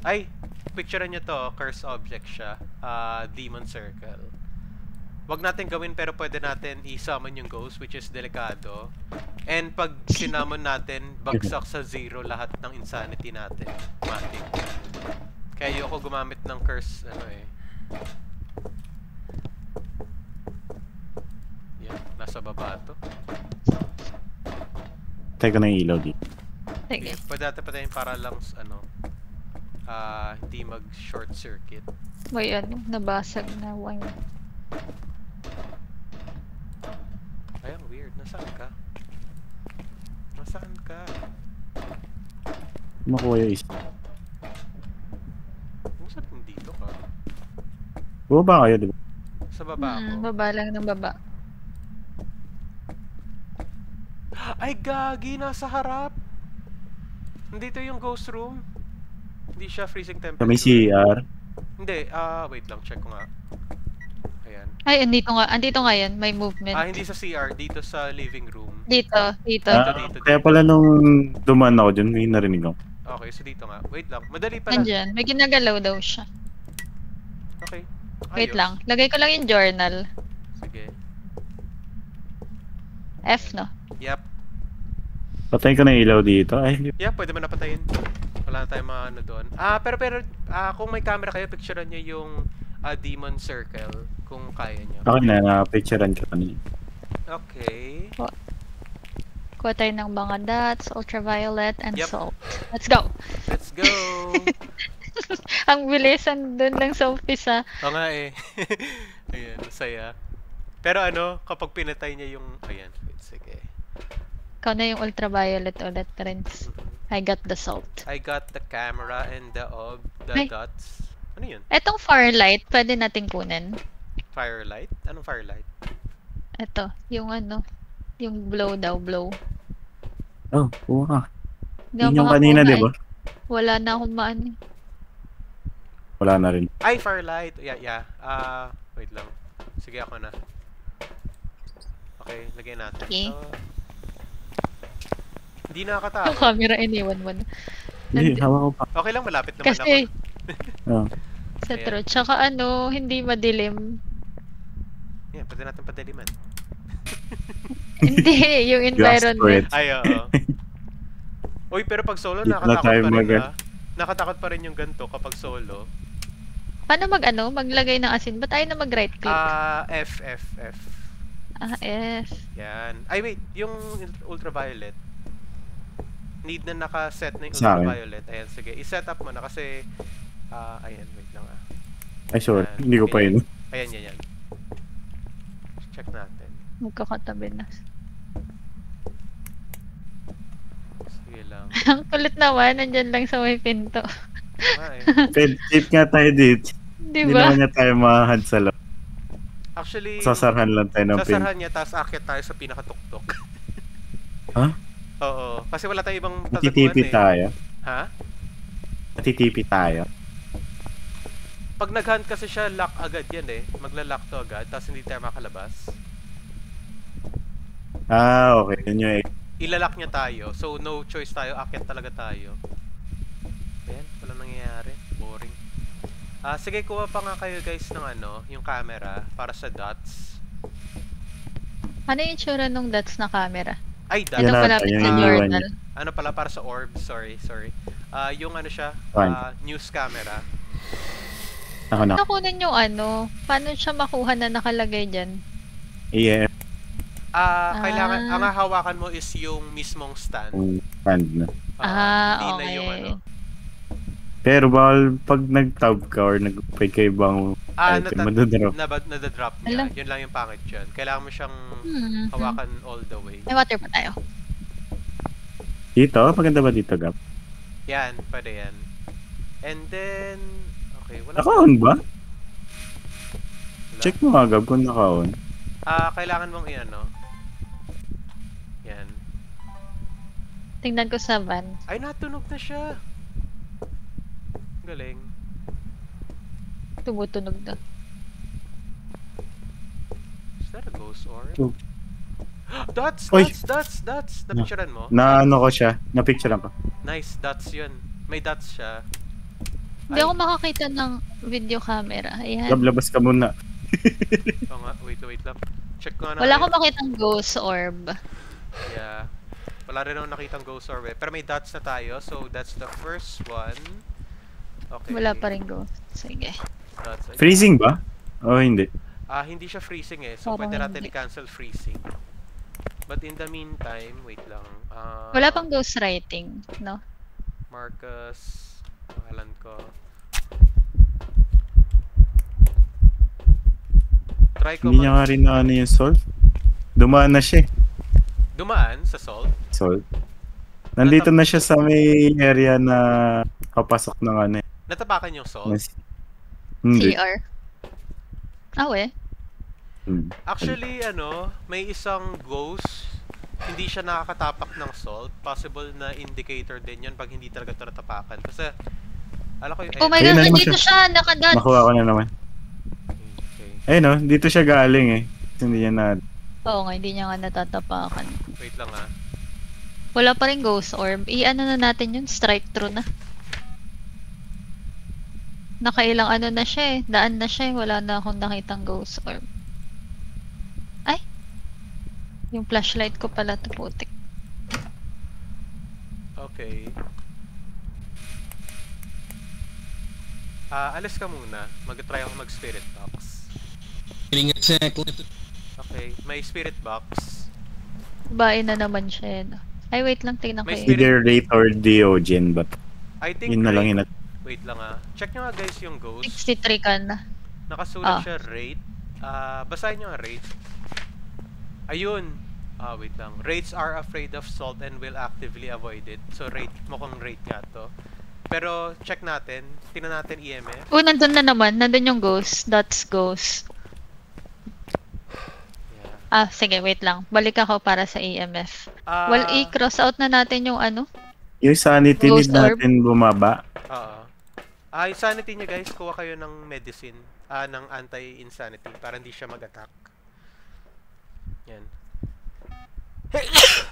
Ay! Picturean nyo to, curse object siya. Demon circle. Wag natin gawin pero pwede natin i-summon yung ghost, which is delikado. And pag sinamon natin, bagsak sa 0 lahat ng insanity natin. Matic. Kaya ayoko gumamit ng curse, Yan, nasa baba to. Teka na yung ilaw dito. Sige. Pwede natin patayin para lang, hindi mag-short circuit. May ano, nabasag na wine. Ay, ang weird. Nasaan ka? Nasaan ka? Makuha yung isa. Saan nandito ka? Bumaba kayo, di ba? Sa baba ako. Baba lang ng baba. Ay, gagi! Nasa harap! Nandito yung ghost room. Hindi siya freezing Sa temperature. may CR. Hindi, wait lang. Check ko nga. Ayan. Ay, andito nga yan. May movement. Hindi sa CR. Dito sa living room. Dito, dito. Dito. Kaya pala nung dumaan ako dyan, may narinig ako. Okay, so dito nga. Wait lang. Madali pala. Nandyan. May ginagalaw daw siya. Okay. Wait Ayos. lang. Lagay ko lang yung journal. Sige. F, no? Yep. Patayin ko na yung ilaw dito. Ay, hindi. Yeah, pwede mo napatayin. Wala na tayong mga ano doon. Pero kung may camera kayo, picturean nyo yung demon circle kung kaya nyo. Okay na, na-picturean ka kanina. Okay. Kuha tayo ng mga dots, ultraviolet, and Yep. salt. Let's go! Let's go! Ang bilisan dun lang sa umpisa. Oo nga eh. Ayan, masaya. Pero ano, kapag pinatay niya yung... Ayan, wait, sige. Ikaw na yung ultraviolet ulit, Prince. I got the salt. I got the camera and the Ay. dots. Ano yun? Etong firelight, pwede natin kunin. Firelight? Anong firelight? Eto, yung ano, yung blow daw, blow. Oh, oo ka. Hindi ako Yun yung kanina, makakuha di ba? eh. Wala na akong maano. Wala na rin. Ay, firelight! Yeah. Wait lang. Sige, ako na. Okay, lagay natin. Okay. So, hindi Yung nakakatakot. camera, iniwan mo na. Hindi, hawak ko pa. Okay lang, malapit naman Kasi, Oh. sa Ayan. true. Tsaka ano, hindi madilim. ako. Yeah, pwede natin padaliman. Hindi, yung Glass environment. turret. Ay, oo. Uy, pero pag solo, Dito na nakatakot tayo pa rin mag- ha. Nakatakot pa rin yung ganito kapag solo. Paano maglagay ng asin? Ba't ayaw na mag-right click? F. F. Yan. Ay, wait. Yung ultraviolet. Need na nakaset na yung Sa akin. ultraviolet. Ayan, sige. I-set up mo na kasi... ayan, wait lang Ay, sorry. Ayan. Hindi ko pa yun. Ayan, yan. Check natin. Magkakatabi na. Sige lang. Ang kulit naman, nandyan lang sa may pinto. eh. Safe nga tayo dito. Di Hindi ba? naman niya tayo mahahad sa loob. Actually, Sasarhan lang tayo ng pin. sasarhan niya, tapos akyat tayo sa pinakatuktok. Ha? Oo. Kasi wala tayong ibang Natitipi tataguan tayo. Ha? Natitipi tayo. Pag nag-hunt kasi siya, lock agad yan eh. Magla-lock to agad, tapos hindi tayo makalabas. Ah, okay. Yun yung Ilalak niya tayo. So, no choice tayo. Akyat talaga tayo. Ayan, walang nangyayari. Boring. Sige, kuha pa nga kayo guys ng ano, yung camera para sa dots. Ano yung tsura nung dots na camera? Ay, Yan Ito dots. na, malapit yan sa yung journal. Ano pala, para sa orb. Sorry. Yung ano siya, Fine. news camera. Ako na. Nakunan yung ano, paano siya makuha na nakalagay dyan? EF. Kailangan, ang hahawakan mo is yung mismong stand. Yung stand na. Hindi na okay. yung ano. Pero bawal pag nag-tab ka or nag-pay ka ibang item, madadrop. Nadadrop niya. Ala. Yun lang yung pangit dyan. Kailangan mo siyang Hmm. hawakan all the way. May water pa tayo. Dito? Maganda ba dito, Gap? Yan, pwede yan. And then, okay, wala. Naka-on ba? Wala. Check mo nga, Gab, kung naka-on. Kailangan mong i-ano. Yan. Tingnan ko sa van. Ay, natunog na siya. Galing. Tumutunog na. Is that a ghost orb? Oh. Dots! Oy! Dots! Napicturean mo? Na ano ko siya, na-picture ko. Nice, dots yun. May dots siya. Hindi Ay. ako makakita ng video camera. Ayan. Gab, labas ka muna. Oo nga, wait lang. Check ko nga na. Wala ngayon. akong makitang ghost orb. Yeah. Wala rin akong nakitang ghost orb eh. Pero may dots na tayo, so that's the first one. Okay. Wala pa rin ghost. Sige. Dots. Freezing ba? O hindi. Hindi siya freezing eh. So, Parang pwede natin hindi. i-cancel freezing. But in the meantime, wait lang. Wala pang ghost writing, no? Marcus. Pangalan ko. Try ko Hindi niya nga rin na ano yung salt. Dumaan na siya eh. dumaan sa salt. Salt. Nandito na siya sa may area na kapasok ng ano eh. Natapakan yung salt. Hindi. CR. We. Hmm. Actually, may isang ghost. Hindi siya nakakatapak ng salt. Possible na indicator din yun pag hindi talaga ito natapakan. Kasi, alam ko yung... Oh my Ayun god, na naman nandito siya! Nakadots! Makuha ko na naman. Okay. Ayun no, dito siya galing eh. Hindi niya na... Oo nga, hindi niya nga natatapakan. Wait lang ah. Wala pa rin ghost orb. I-ano na natin yun, strike through na. Nakailang ano na siya eh. Daan na siya eh. Wala na akong nakitang ghost orb. Ay! Yung flashlight ko pala to putik. Okay. Alis ka muna. Mag-try ako mag-spirit box. Okay, may spirit box. Bae na naman siya eh. Ay, wait lang. Tingnan ko May eh. spirit- Either Wraith or Diogen, but I think yun na lang rate- yun. Wait lang ah. Check nyo nga guys yung ghost. 63 ka na. Nakasulat siya rate. Basahin nyo nga rate. Ayun. Wait lang. Rates are afraid of salt and will actively avoid it. So rate, mukhang rate nga to. Pero check natin. Tingnan natin EMF. Oh, nandun na naman. Nandun yung ghost. That's ghost. Yeah. Sige, wait lang. Balik ako para sa EMF. Ah, Well, i-cross out na natin yung ano. Yung sanity Ghost need natin bumaba. Oo. Yung sanity nyo guys, kuha kayo ng medicine. Ng anti-insanity para hindi siya mag-attack. Yan.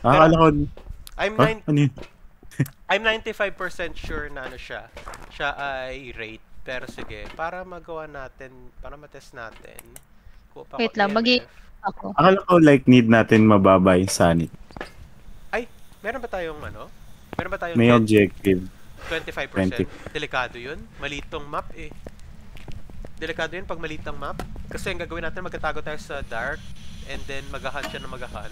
Akala ko, ano yun? I'm 95% sure na ano siya. Siya ay rate. Pero sige, para magawa natin, para matest natin. Kuha pa Wait ako lang, EMF. Ako. Akala ko like need natin mababa yung sanity. Ay, meron ba tayong ano? Meron ba tayong May 10? objective. 25%. Delikado yun. Maliit tong map eh. Delikado yun pag maliit ang map. Kasi ang gagawin natin, magtatago tayo sa dark and then mag-hunt siya na mag-hunt.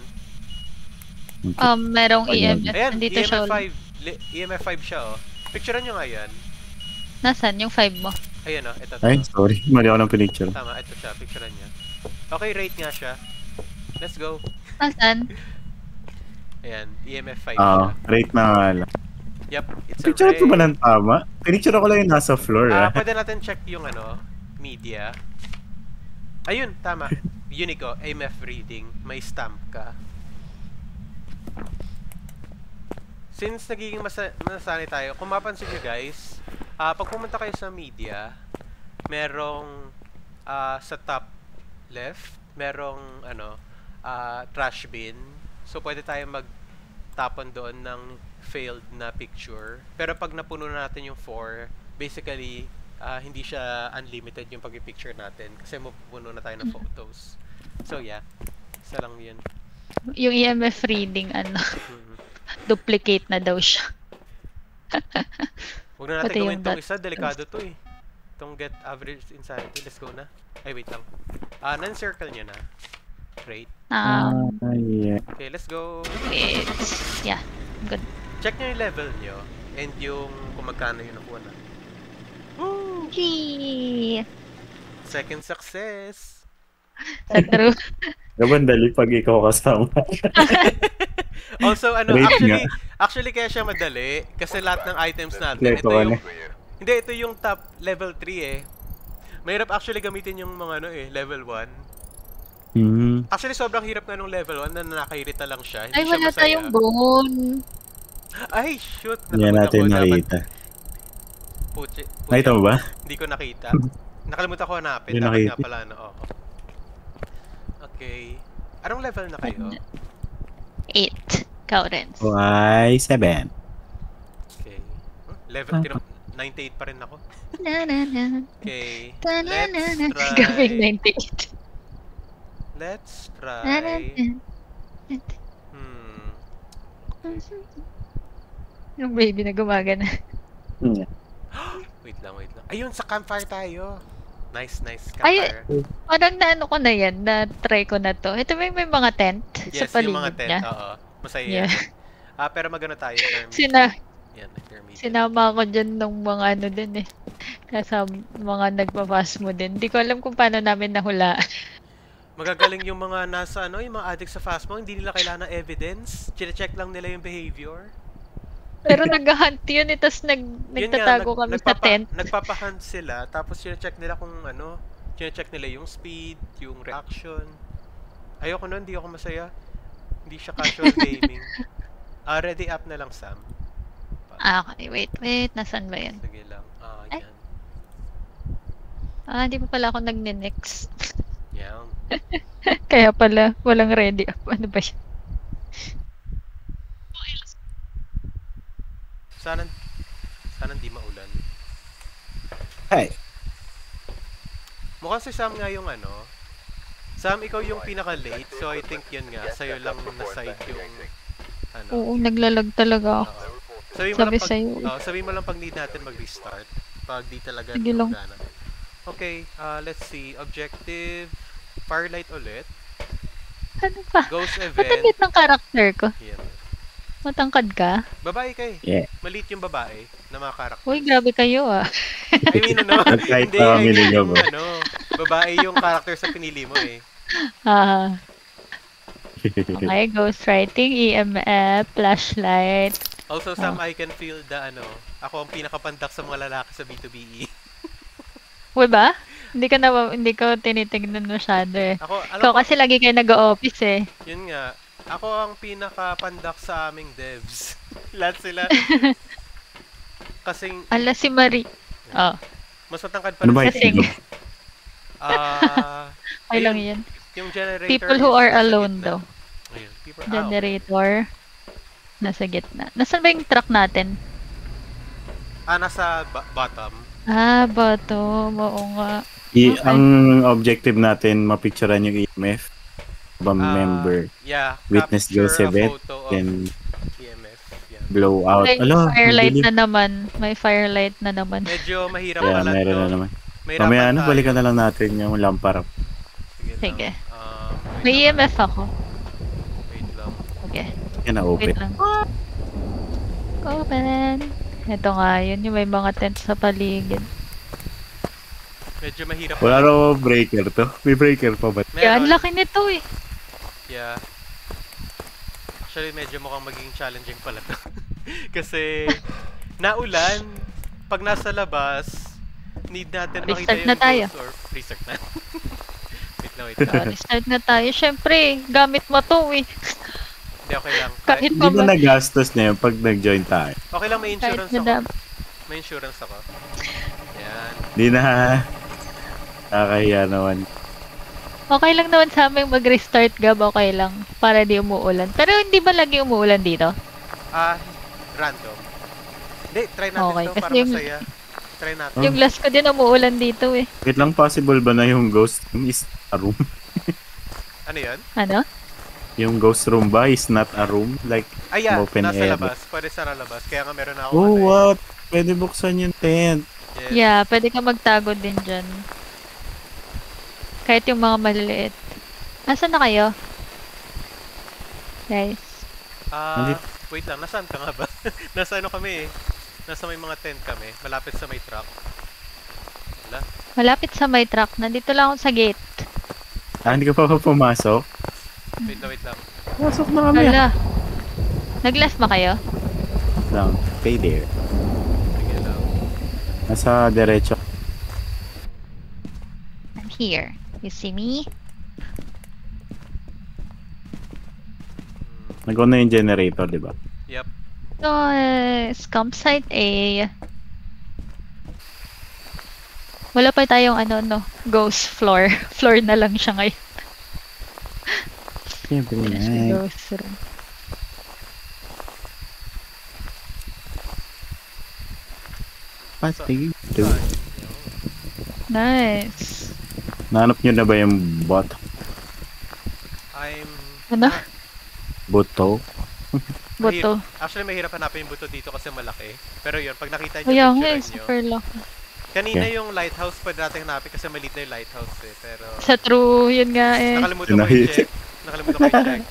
Merong Ayan. EMF. Ayan, Nandito siya. EMF 5. EMF 5 siya oh. Picturean nyo nga yan. Nasaan? Yung 5 mo. Ayan oh, ito. Ay, sorry. Mali ako ng pinicture. Tama, ito siya. Picturean niya. Okay, rate nga siya. Let's go. Nasaan? Ayan, EMF 5 siya. Rate na nga lang. Yep, it's a Picture ko ba rate. ng tama? Pinicture ko lang yung nasa floor, Pwede natin check yung ano, media. Ayun, tama. Unique oh, EMF reading. May stamp ka. Since nagiging masanay tayo, kung mapansin nyo guys, pag pumunta kayo sa media, merong sa top left, merong ano, trash bin. So pwede tayo magtapon doon ng failed na picture. Pero pag napuno na natin yung 4, basically, hindi siya unlimited yung pag-picture natin kasi mapupuno na tayo ng photos. So yeah, isa lang yun. Yung EMF reading, ano, duplicate na daw siya. Huwag na natin Pati gawin yung itong dot- isa, delikado to eh. Itong get average insanity, let's go na. Ay, wait lang. Non-circle nyo na. Rate. Yeah. Okay, let's go. It's, yeah, good. Check nyo yung level nyo and yung kung magkano yung nakuha na. Woo! Gee! Second success! Sa true. Gaban dali pag ikaw kasama. Also, ano, Rate nga. actually kaya siya madali kasi lahat ng items natin, Leto ito ka yung, na. hindi, ito yung top level 3 eh. Mahirap actually gamitin yung mga ano eh, level 1. Actually, sobrang hirap nga nung level 1 na nakahirita lang siya. Hindi Ay, siya wala masaya. tayong bone. Ay, shoot! Hindi Nakalimutan natin ko, dapat- nakita. Puchi. Nakita mo ba? Hindi ko nakita. Nakalimutan ko hanapin. Hindi Dapat nakita. nga pala, no? Oo. Okay. Anong level na kayo? 8. Ikaw rin. Why 7? Okay. Level, 98 pa rin ako. Na na na. Okay. Ta na na na. Let's Gawing try. 98. Let's Na na try. na. Yung baby na gumagana. Wait lang. Ayun, sa campfire tayo. Nice Ay, campfire. Parang naano ko na yan, na-try ko na to. Ito may mga tent sa Yes, paligid yung mga tent. niya. Oo. Masaya Yeah. yan. Pero magano tayo. Yan, intermediate. Sinama ko dyan ng mga ano din eh. Nasa mga nagpa-fast mo din. Hindi ko alam kung paano namin nahula. Magagaling yung mga nasa ano, yung mga addict sa Phasmo, hindi nila kailangan ng evidence. Chine-check lang nila yung behavior. Pero nag-hunt yun eh, tapos Yun nagtatago nga, kami sa tent. Nagpapahunt sila, tapos chine-check nila kung ano, chine-check nila yung speed, yung reaction. Ayoko nun, hindi ako masaya. Hindi siya casual gaming. Ready up na lang, Sam. Okay, wait. Nasaan ba yan? Sige lang. Ay. Yan. Hindi pa pala ako nagne-next. Yan. Kaya pala, walang ready up. Ano ba siya? Sana hindi maulan. Ay, Mukhang si Sam nga yung ano. Sam, ikaw yung pinaka-late. So, I think yun nga. Sa'yo lang na-side yung ano. Oo, naglalag talaga ako. Oo. Sabi mo Sabi lang sa'yo. sabi mo lang pag need natin mag-restart. Pag di talaga Sige lang. gumagana. Okay, let's see. Objective. Firelight ulit. Ano pa? Ghost event. Matangkad ng karakter ko. Yan. Matangkad ka? Babae kay. yeah. Maliit yung babae na mga karakter. Uy, grabe kayo ah. I mean, ano? Kahit Hindi, I family mean, niyo yung, ba? ano, babae yung character sa pinili mo eh. Ah. Okay, ghostwriting, EMF, flashlight. Also, Sam, I can feel the, ano, ako ang pinakapandak sa mga lalaki sa B2BE. Uy ba? Hindi ko tinitignan masyado eh. Ako, alam Ikaw ko, kasi lagi kayo nag-office eh. yun nga, ako ang pinakapandak sa aming devs. Lahat sila. Kasing, Ala si Marie. Oh, mas matangkad pa Ano ba rin Kasing. ito? okay lang ayun, yan. yung generator People who is are nasa alone gitna. daw. Ayun, people, Generator. Nasa gitna. Nasaan ba yung truck natin? nasa bottom. Ah, bato. Oo nga. Ang objective natin, mapicturean yung EMF. Member. Yeah, Witness capture Ghost a event, photo of then EMF. Yan. blow out. May Ala, firelight ang na dilim. naman. May firelight na naman. Medyo mahirap Kaya pala meron to. na naman. Mahirapan Mamaya tayo. balikan na lang natin yung lampara. Sige. Lang. May Wait lang. EMF ako. Wait lang. Okay. Yan na open. Wait lang. Open. Ito nga, yun yung may mga tent sa paligid. Medyo mahirap. Wala raw breaker to. May breaker pa ba? Kaya ang laki nito eh. Yeah. Actually, medyo mukhang magiging challenging pala to. Kasi, naulan, pag nasa labas, need natin makita Restart yung na tayo. ghost or restart na. Wait lang, wait So, lang. start na tayo. Siyempre, gamit mo to eh. Hindi, okay lang. Kahit Hindi ba nagastos na yun pag nag-join tayo? Okay lang, may Kahit insurance na ako. dam. May insurance ako. Yan. Hindi na. Nakakahiya naman. Okay lang naman sa amin mag-restart, Gab. Okay lang. Para di umuulan. Pero hindi ba lagi umuulan dito? Random. Hindi, try natin Okay, to kasi para yung- masaya. Try natin. Oh. Yung last ko din umuulan dito eh. Wait lang, possible ba na yung ghost room is a room? Ano yan? Ano? Yung ghost room ba is not a room? Like, Ay, yeah. Open Nasa air. labas. Pwede sa labas. Kaya nga meron na ako. oh ano eh. what? Pwede buksan yung tent. Yes. Yeah, pwede ka magtago din dyan. Kahit yung mga maliliit. Nasaan na kayo? Guys. Nandito. Wait lang. Nasaan ka nga ba? Nasa ano kami eh. Nasa may mga tent kami. Malapit sa may truck. Wala. Malapit sa may truck. Nandito lang ako sa gate. Hindi ka pa pumasok? Wait lang. Pasok na kami. Wala. Nag-last ba kayo? Lang. Stay there. Sige lang. Nasa derecho. I'm here. You see me? Nag-on na yung generator, di ba? Yep. Nice. Campsite A. Wala pa tayong ano, ghost floor. Floor na lang siya ngayon. Siyempre Wala siyang na. ghost room. Pati. Nice. Nahanap nyo na ba yung bot? I'm... Ano? Buto? Buto. Actually, mahirap hanapin yung buto dito kasi malaki. Pero yun, pag nakita nyo, Kaya nga, picturean nyo. super lock. Kanina Okay. yung lighthouse, pwede natin hanapin kasi maliit na yung lighthouse eh. Pero... Sa true, yun nga eh. Nakalimutan ko i-check. Nakalimutan ko i-check.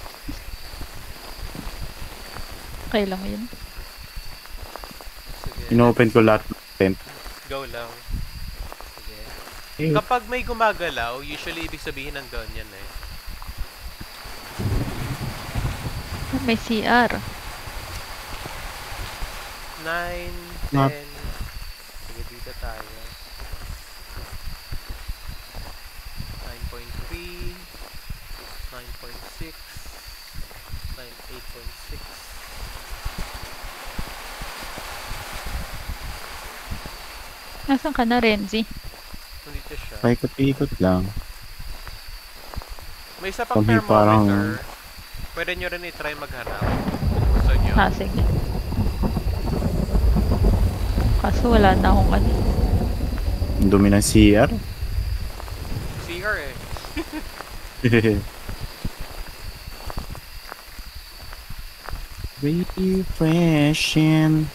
Okay lang yun. Sige. Inopen ko lahat ng tent. Go lang. Sige. Eh, Kapag may gumagalaw, usually ibig sabihin nandun yan eh. May CR. 9, 10... Not- Sige, dito tayo. 9.3, 9.6, 8.6. Nasaan ka na, Renzi? Nandito siya. paikot-ikot lang. May isa pang Pag may thermometer. Pwede nyo rin i-try maghanap. Kung gusto nyo. Ah, sige. Kaso wala na akong ano. Ang dumi ng CR. CR eh. Refreshing.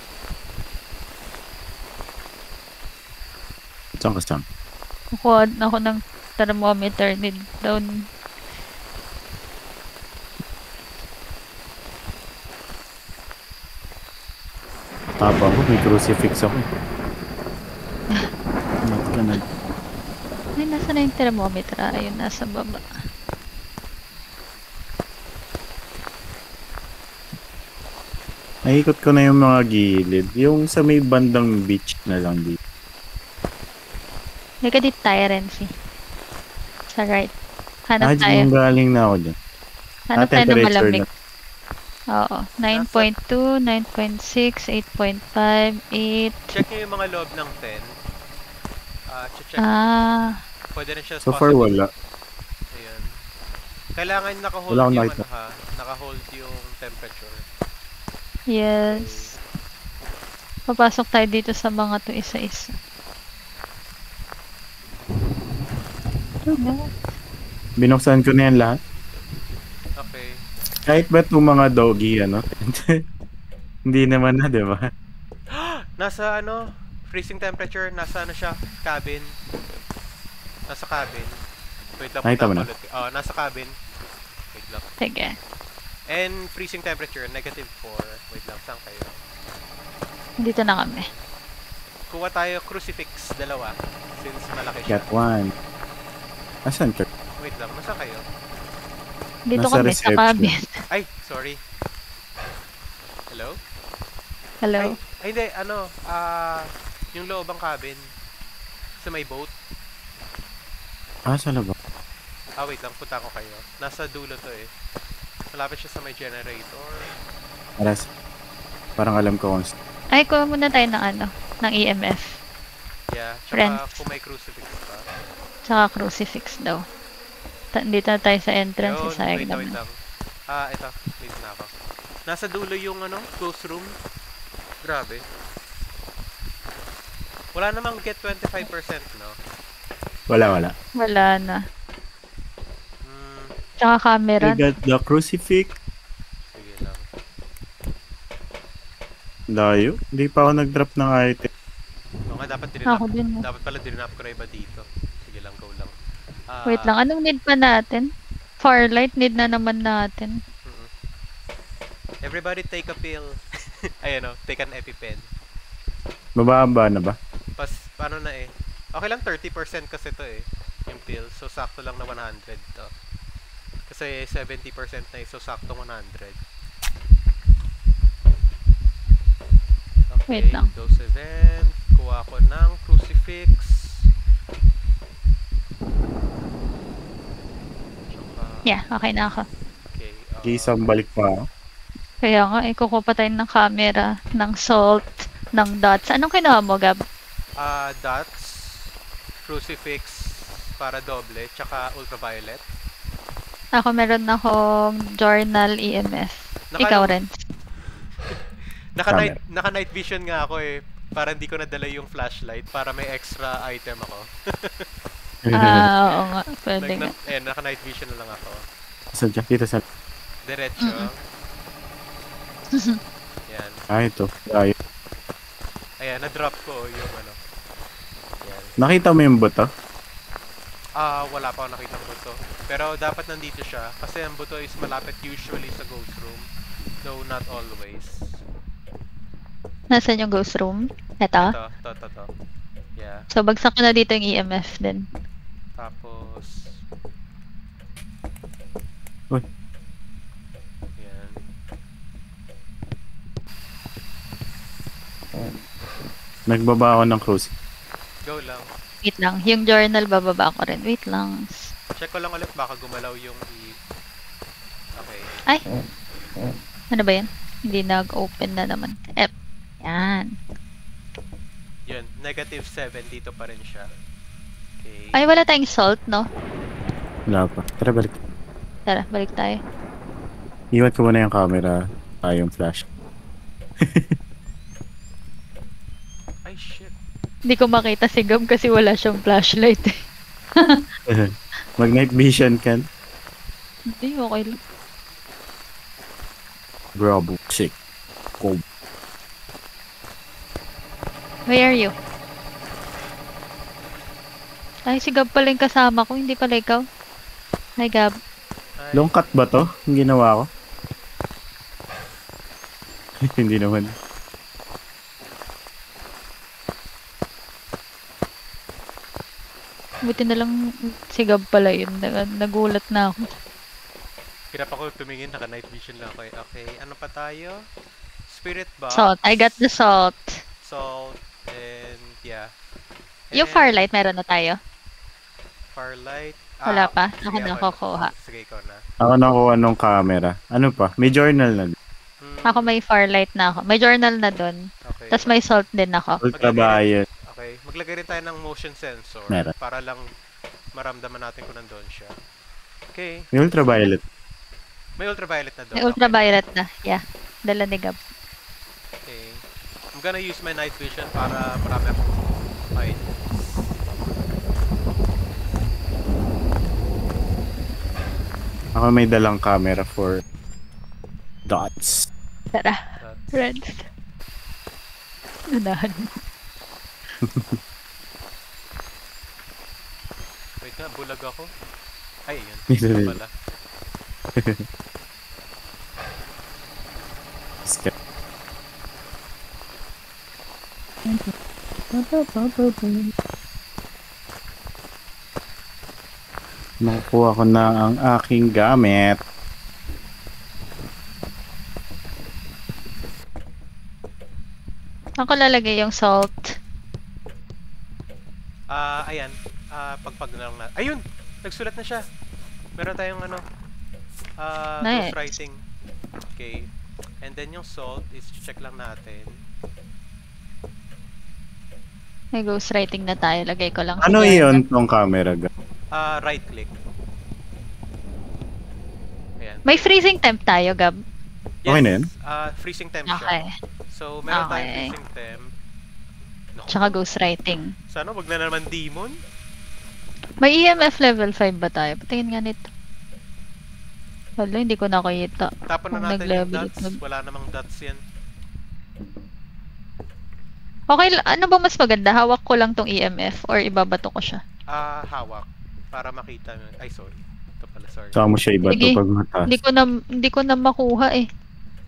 Saan ka saan? Kukuha ako ng thermometer need down. Tapang ko, may crucifix ako. Not ka na. Ay, nasa na yung thermometer? Ayun, nasa baba. Naikot ko na yung mga gilid. Yung sa may bandang beach na lang dito. Lika dito tayo, Renzi. Sa right. Hanap tayo. Yung galing na ako dyan. Hanap tayo ng temperature malamig. na. Oo. 9.2, 9.6, 8.5, 8. Check nyo yung mga loob ng 10. Check. Ah. Pwede rin siya So far, wala. Ayan. Kailangan naka-hold Wala akong yung nakita. naka-hold yung temperature. Yes. Papasok tayo dito sa mga to isa-isa. Binuksan ko na yan lahat. Okay. Kahit ba itong mga doggy, ano? Hindi naman na, di ba? Nasa freezing temperature, nasa siya, cabin. Nasa cabin. Wait lang, Nakita mo na? nasa cabin. Wait lang. Sige. And freezing temperature, -4. Wait lang, saan kayo? Dito na kami. Kuha tayo crucifix, dalawa. Since malaki siya. Cat 1. Asan ka? Wait lang, nasa kayo? Dito Nasa kami sa reception. cabin. Ay, sorry. Hello? Hello? Ay, hindi, yung loob ang cabin. Sa may boat. Sa labas. Wait lang, punta ko kayo. Nasa dulo to eh. Malapit siya sa may generator. Aras. Parang alam ko kung Ay, kuha muna tayo ng ng EMF. Yeah, tsaka Friends. kung may crucifix pa. Tsaka crucifix daw. Dito na tayo sa entrance. Yun, Isayag wait naman. lang. Ito. Wait na ako. Nasa dulo yung close room. Grabe. Wala namang get 25%, no? wala. Wala na. Hmm, Tsaka camera. I got the crucifix. sige lang. Layo. Hindi pa ako nag-drop ng item. Oo nga, dapat Ako din. dapat pala dirinap ko na iba dito. Sige lang, go lang. Wait lang. Anong need pa natin? Farlight need na naman natin. Mm-mm. Everybody take a pill. Ayan o, take an EpiPen. Bababa na ba? Paano na eh? Okay lang, 30% kasi to eh. Yung pill. So, sakto lang na 100 to. Kasi 70% na eh. So, sakto 100. Okay, Wait lang. Dose event. Kuha ko ng crucifix. Tsaka, Yeah, okay na ako. okay. Isang balik pa ako. Kaya nga, kukuha pa tayo ng camera, ng salt, ng dots. Anong kinuha mo, Gab? Dots, crucifix para doble, tsaka ultraviolet. Ako meron akong journal EMF. Ikaw rin. Naka-night vision nga ako eh. Para hindi ko nadala yung flashlight para may extra item ako. Oo nga. Pwede nga. Naka-night vision na lang ako. Saan dyan? Dito sa... Diretso. Yan. Ito. Layo. Ayan, na-drop ko yung Yan. Nakita mo yung buto? Wala pa ako nakita ng buto. Pero dapat nandito siya. Kasi ang buto is malapit usually sa ghost room. Though not always. Nasaan yung ghost room? Ito? To. Yeah. So, bagsak ko na dito yung EMF din. Tapos... Uy. Yan. Nagbaba ako ng crucifix. Go lang. Wait lang. Yung journal, bababa ko rin. Wait lang. Check ko lang ulit baka gumalaw yung Okay. Ay! Ano ba yan? Hindi nag-open na naman. Yan. Yun, -7 dito pa rin siya. Okay. Ay, wala tayong salt, no? Wala pa. Tara, balik. Tara, balik tayo. Iwan ko muna yung camera. Yung flash. Ay, Hindi ko makita si Gab kasi wala siyang flashlight eh. Mag-night vision ka. Hindi, okay lang. Bravo, sick. Cool. Where are you? Ay, si Gab pala yung kasama ko, hindi pala ikaw. Hi, Gab. Ay, Long cut ba to? Yung ginawa ko? Hindi naman. Buti na lang si Gab pala yun. Nagulat na ako. hirap ako tumingin, naka-night vision lang ako. Okay, ano pa tayo? Spirit box. Salt. I got the salt. Salt, and yeah. Yung And Firelight, meron na tayo. Firelight. Wala pa. sige, Ako na kukuha. Sige, ikaw na. Ako nakuha nung camera. Ano pa? May journal na. Ako may Firelight na ako. May journal na dun. Okay. Tapos may salt din ako. Ultraviolet. Okay, maglagay rin tayo ng motion sensor Meron. para lang maramdaman natin kung nandun siya. Okay, May ultraviolet. may ultraviolet na doon. May ultraviolet na. Yeah. Dala ni Gab. Okay. I'm gonna use my night vision para marami akong items. Ako may dalang camera for dots. Tara. That's- Friends. Unahan mo. Wait nga, bulag ako. Ay, yun. Ito Ito din. pala. Nakuha ko na ang aking gamit. Ako lalagay yung salt. Ayan. Pagpag na lang na. Ayun! Nagsulat na siya. Meron tayong ano. Nice. Ghostwriting. Okay. And then yung salt is check lang natin. May ghostwriting na tayo. Lagay ko lang. sa Ano journal. iyon tong camera? Right click. Ayan. May freezing temp tayo, Gab. Okay na yan? Freezing temp siya. Okay. So, meron tayong Okay. freezing temp. Naku, Tsaka ghostwriting. sana wag na naman demon. May EMF level 5 ba tayo? Patingin nga nito. Wala, hindi ko nakita. Tapon Kung na natin yung nag-level dots. it, Wala namang dots yan. Okay, ano ba mas maganda? Hawak ko lang tong EMF or ibabato ko siya? Hawak. Para makita mo. Ay, sorry. Ito pala, sorry. Saka mo siya iba Sige. to pag mataas. Hindi ko na makuha eh.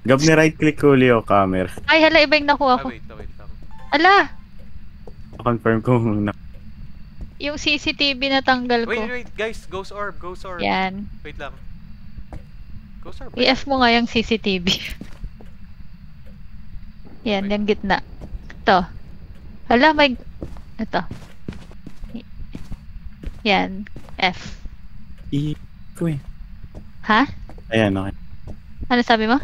Gab ni right click ko uli yung camera. Ay, hala, iba yung nakuha ko. Wait lang. Ala! Confirm ko Yung CCTV na tanggal ko. Wait, guys. Ghost orb. Yan. Wait lang. Ghost orb. I-F mo nga yung CCTV. Yan, Wait. yung gitna. Ito. Hala, may... Ito. Yan. F. ko eh. Ha? Ayan, okay. Ano sabi mo?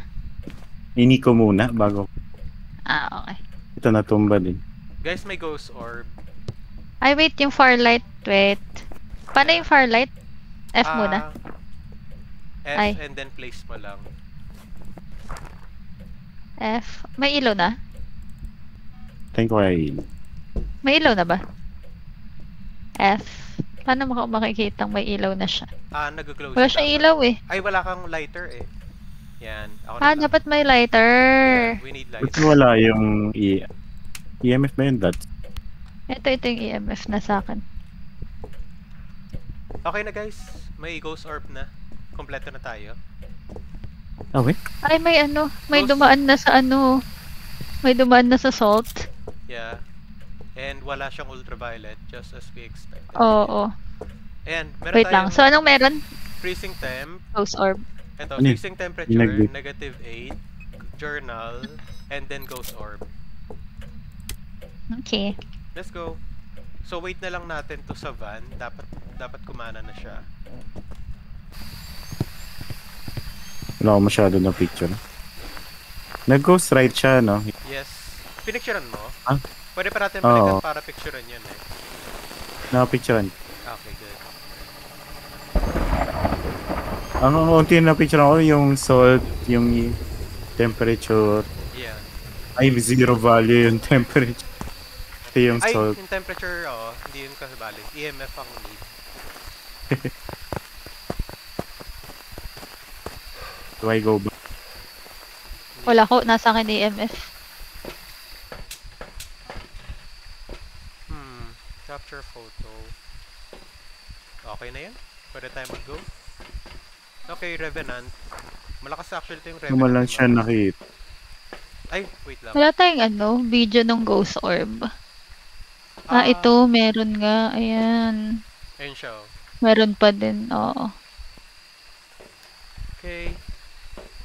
Ini ko muna bago. Okay. Ito natumba din. Guys, may ghost orb. Ay, wait, yung Firelight. Wait. Paano yung Firelight? F muna. F Ay. and then place mo lang. F. May ilaw na? Thank ko ay May ilaw na ba? F. Paano makikita may ilaw na siya? Nag-close. Wala siyang ilaw eh. Ay, wala kang lighter eh. Yan. Ako na lang. Dapat may lighter. Yeah, we need Ba't lighter. wala yung EMF ba yun? Dots? Ito yung EMF na sa akin. Okay na guys. May ghost orb na. Kompleto na tayo. Ah, wait. Ay, may may Ghost- dumaan na sa may dumaan na sa salt. Yeah. And wala siyang ultraviolet, just as we expected. Oo. Ayan, meron Wait lang. tayong So, anong meron? freezing temp. Ghost orb. Ito, Ano yun? freezing temperature, Nag- -8, journal, and then ghost orb. Okay. Let's go. So, wait na lang natin to sa van. Dapat kumana na siya. Wala ko masyado na picture. Nag-ghost right siya, no? Yes. Pinicturean mo? Ah? Pwede pa natin Oo. balikan para picturean yun eh. Nakapicturean. Okay, good. Ang unti na picture ko yung salt, yung temperature. Yeah. Ay, zero value yung temperature. Ito yung Ay, salt. yung temperature, oo. Hindi yun kasabali. EMF ang need. Do I go back? Wala ko, nasa akin EMF. Capture photo. Okay na yan? Pwede tayo mag-go? Okay, Revenant. Malakas actually ito yung Revenant. Naman lang siya nakita. Ay, wait lang. Wala tayong video ng ghost orb. Ito, meron nga. Ayan. Ayun siya, oh. Meron pa din, oo. Okay.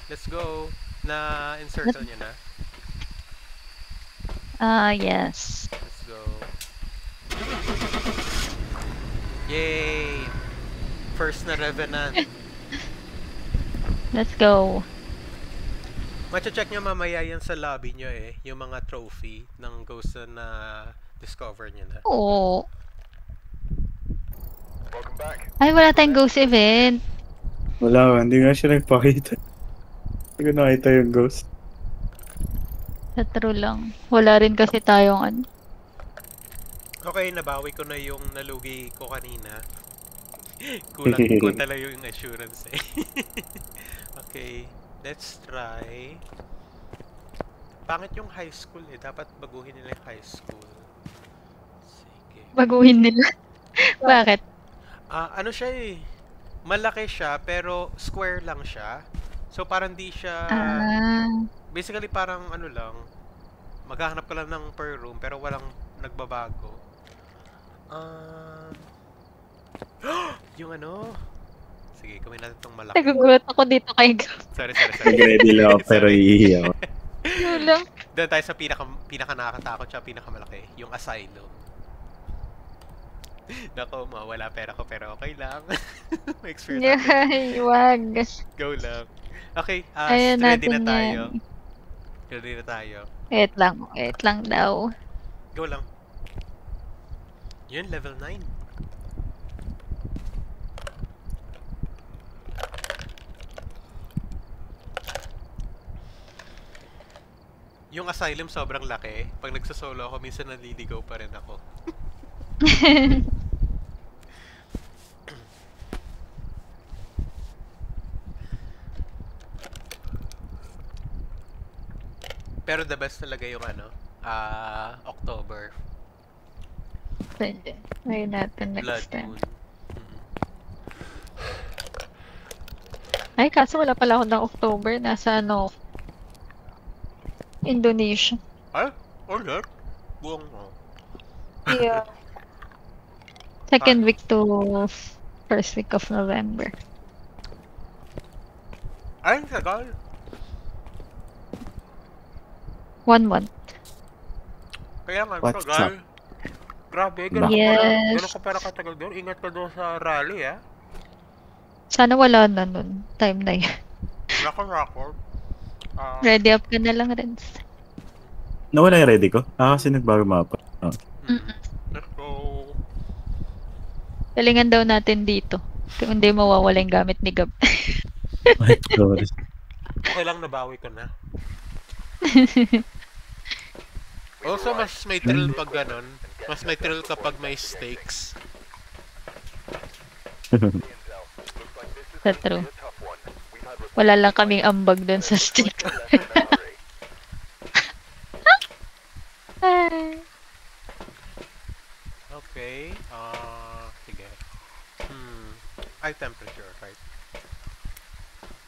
Let's go. Na-encircle niya na. Yes. Let's go. Yay! First na Revenant. Let's go. Macha-check nyo mamaya yan sa lobby nyo eh. Yung mga trophy ng ghost na discover nyo na. Oo. Welcome back. Ay, wala tayong ghost event. Wala, hindi nga siya nagpakita. Hindi ko nakita yung ghost. Sa true lang. Wala rin kasi tayong Okay, nabawi ko na yung nalugi ko kanina. Kulang talaga yung assurance eh. Okay, let's try. Pangit yung high school eh. Dapat baguhin nila yung high school. Sige. baguhin nila. Bakit? Ano siya eh. Malaki siya pero square lang siya. So parang di siya... Basically parang ano lang. Maghahanap ka lang ng per room pero walang nagbabago. Yung ano? Sige, kumain natin itong malaki. Nagugulat ako dito kay Gab. Sorry. Nag-ready lang ako pero iiyaw. Wala. Doon tayo sa pinaka nakakatakot siya, pinakamalaki. Yung asylum. Nako, mawala pera ko pero okay lang. May experience natin. Yay, wag. Go lang. Okay, Ayan ready na natin tayo. yan. Ready na tayo. Wait lang daw. Go lang. Yun, level 9. Yung asylum sobrang laki. Pag nagsasolo ako, minsan naliligaw pa rin ako. Pero the best talaga yung ano, October. Pwede. Ngayon natin Blood next time. Moon. Ay, kaso wala pala ako ng October. Nasa Indonesia. Ay, ulit? Buong mo. Yeah. Second week to first week of November. Ay, tagal. 1 month. Kaya nga, What's tagal. Grabe, ganun Yes. ka pala katagal doon. Ingat ka doon sa rally, ah. Sana wala na nun. Time na yun. Record. Ready up ka na lang, Renz. Nawala yung ready ko? Kasi nagbago mapa. Let's go. Galingan daw natin dito. Kung hindi mawawala yung gamit ni Gab. Ay, sorry. Okay lang, nabawi ko na. Also, mas may thrill pag ganon. Mas may thrill kapag may stakes. Sa true. Wala lang kaming ambag doon sa stick. Ay. Okay. Sige. Eye temperature, right?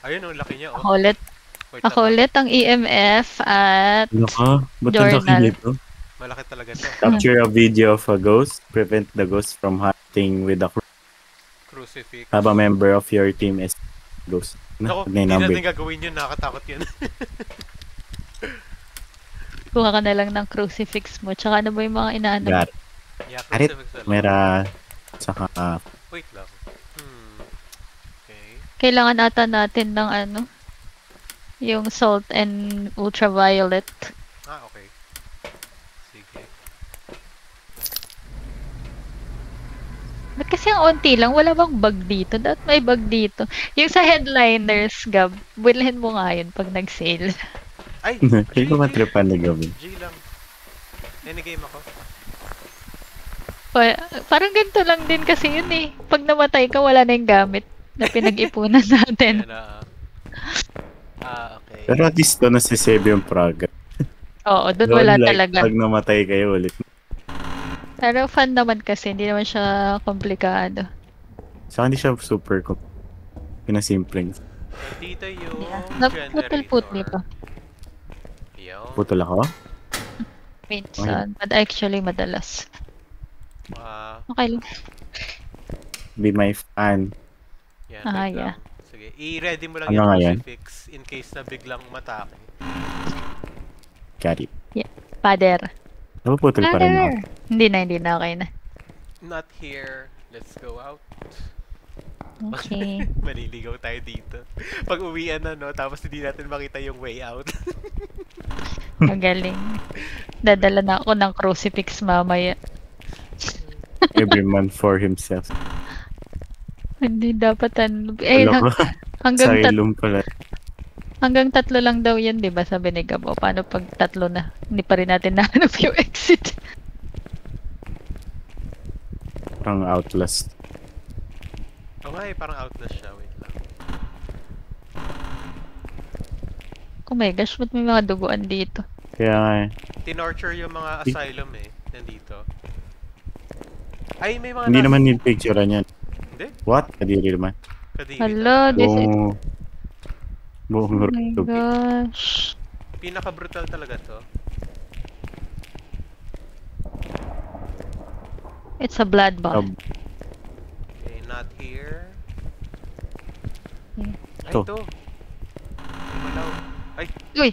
Ayun, ang laki niya, oh. Ako ulit. Wait Ako lang, ulit ang EMF at Ano ka? Ba't ang laki Journal. nito? malaki talaga to. Capture a video of a ghost. Prevent the ghost from hunting with a Crucifix. have a member of your team is ghost. Ako, Pag hindi number. natin gagawin yun. Nakakatakot yun. kuha ka na lang ng crucifix mo. Tsaka ano ba yung mga inaano? Got it. Yeah, Arit, crucifix na lang. Mera. Saka, Wait lang. Okay. Kailangan ata natin ng yung salt and ultraviolet. Okay. Sige. Ba't kasi ang onti lang? Wala bang bug dito? Dapat may bug dito. Yung sa headliners, Gab, bilhin mo nga yun pag nag-sale. Ay! hindi ko matripan ni Gavin. G lang. Any game ako. Parang ganito lang din kasi yun eh. Pag namatay ka, wala na yung gamit na pinag-ipunan natin. Yan okay. Pero at least to nasisave yung progress. Oo, doon wala Like, talaga. pag namatay kayo ulit. Pero fun naman kasi, hindi naman siya komplikado. Saka hindi siya super pinasimpleng. Dito yung Naputol-putli pa. Yun. Putol ako? Minsan. But actually, madalas. Okay lang. Be my fan. Yan, Ah, wait yeah. lang. Sige, i-ready mo lang Ano yung nga yan? crucifix in case na biglang matake. Got it. Pader. Napuputol pa rin ako. Hindi na. Okay na. Not here. Let's go out. Okay. Maliligaw tayo dito. Pag uwian na, no? Tapos hindi natin makita yung way out. Magaling. Dadala na ako ng crucifix mamaya. Every man for himself. Hindi dapat Wala ko. hanggang, Asylum pala. hanggang 3 lang daw yan, di ba? Sabi ni Gabo. Paano pag 3 na? Hindi pa rin natin nahanap yung exit. Parang Outlast. Okay, parang outlast siya. Wait lang. Oh my gosh, ba't may mga duguan dito? Kaya nga eh. Tinorture yung mga asylum eh. Nandito. Ay, may mga Hindi naman yung picture niyan. Hindi? What? Kadiri naman. Kadiri. Hello, this is... Buong Oh my ruto. gosh. Pinaka-brutal talaga to. It's a blood bath. Okay, not here. Hmm. Ay, Ito. ito. Malaw. Ay, Uy!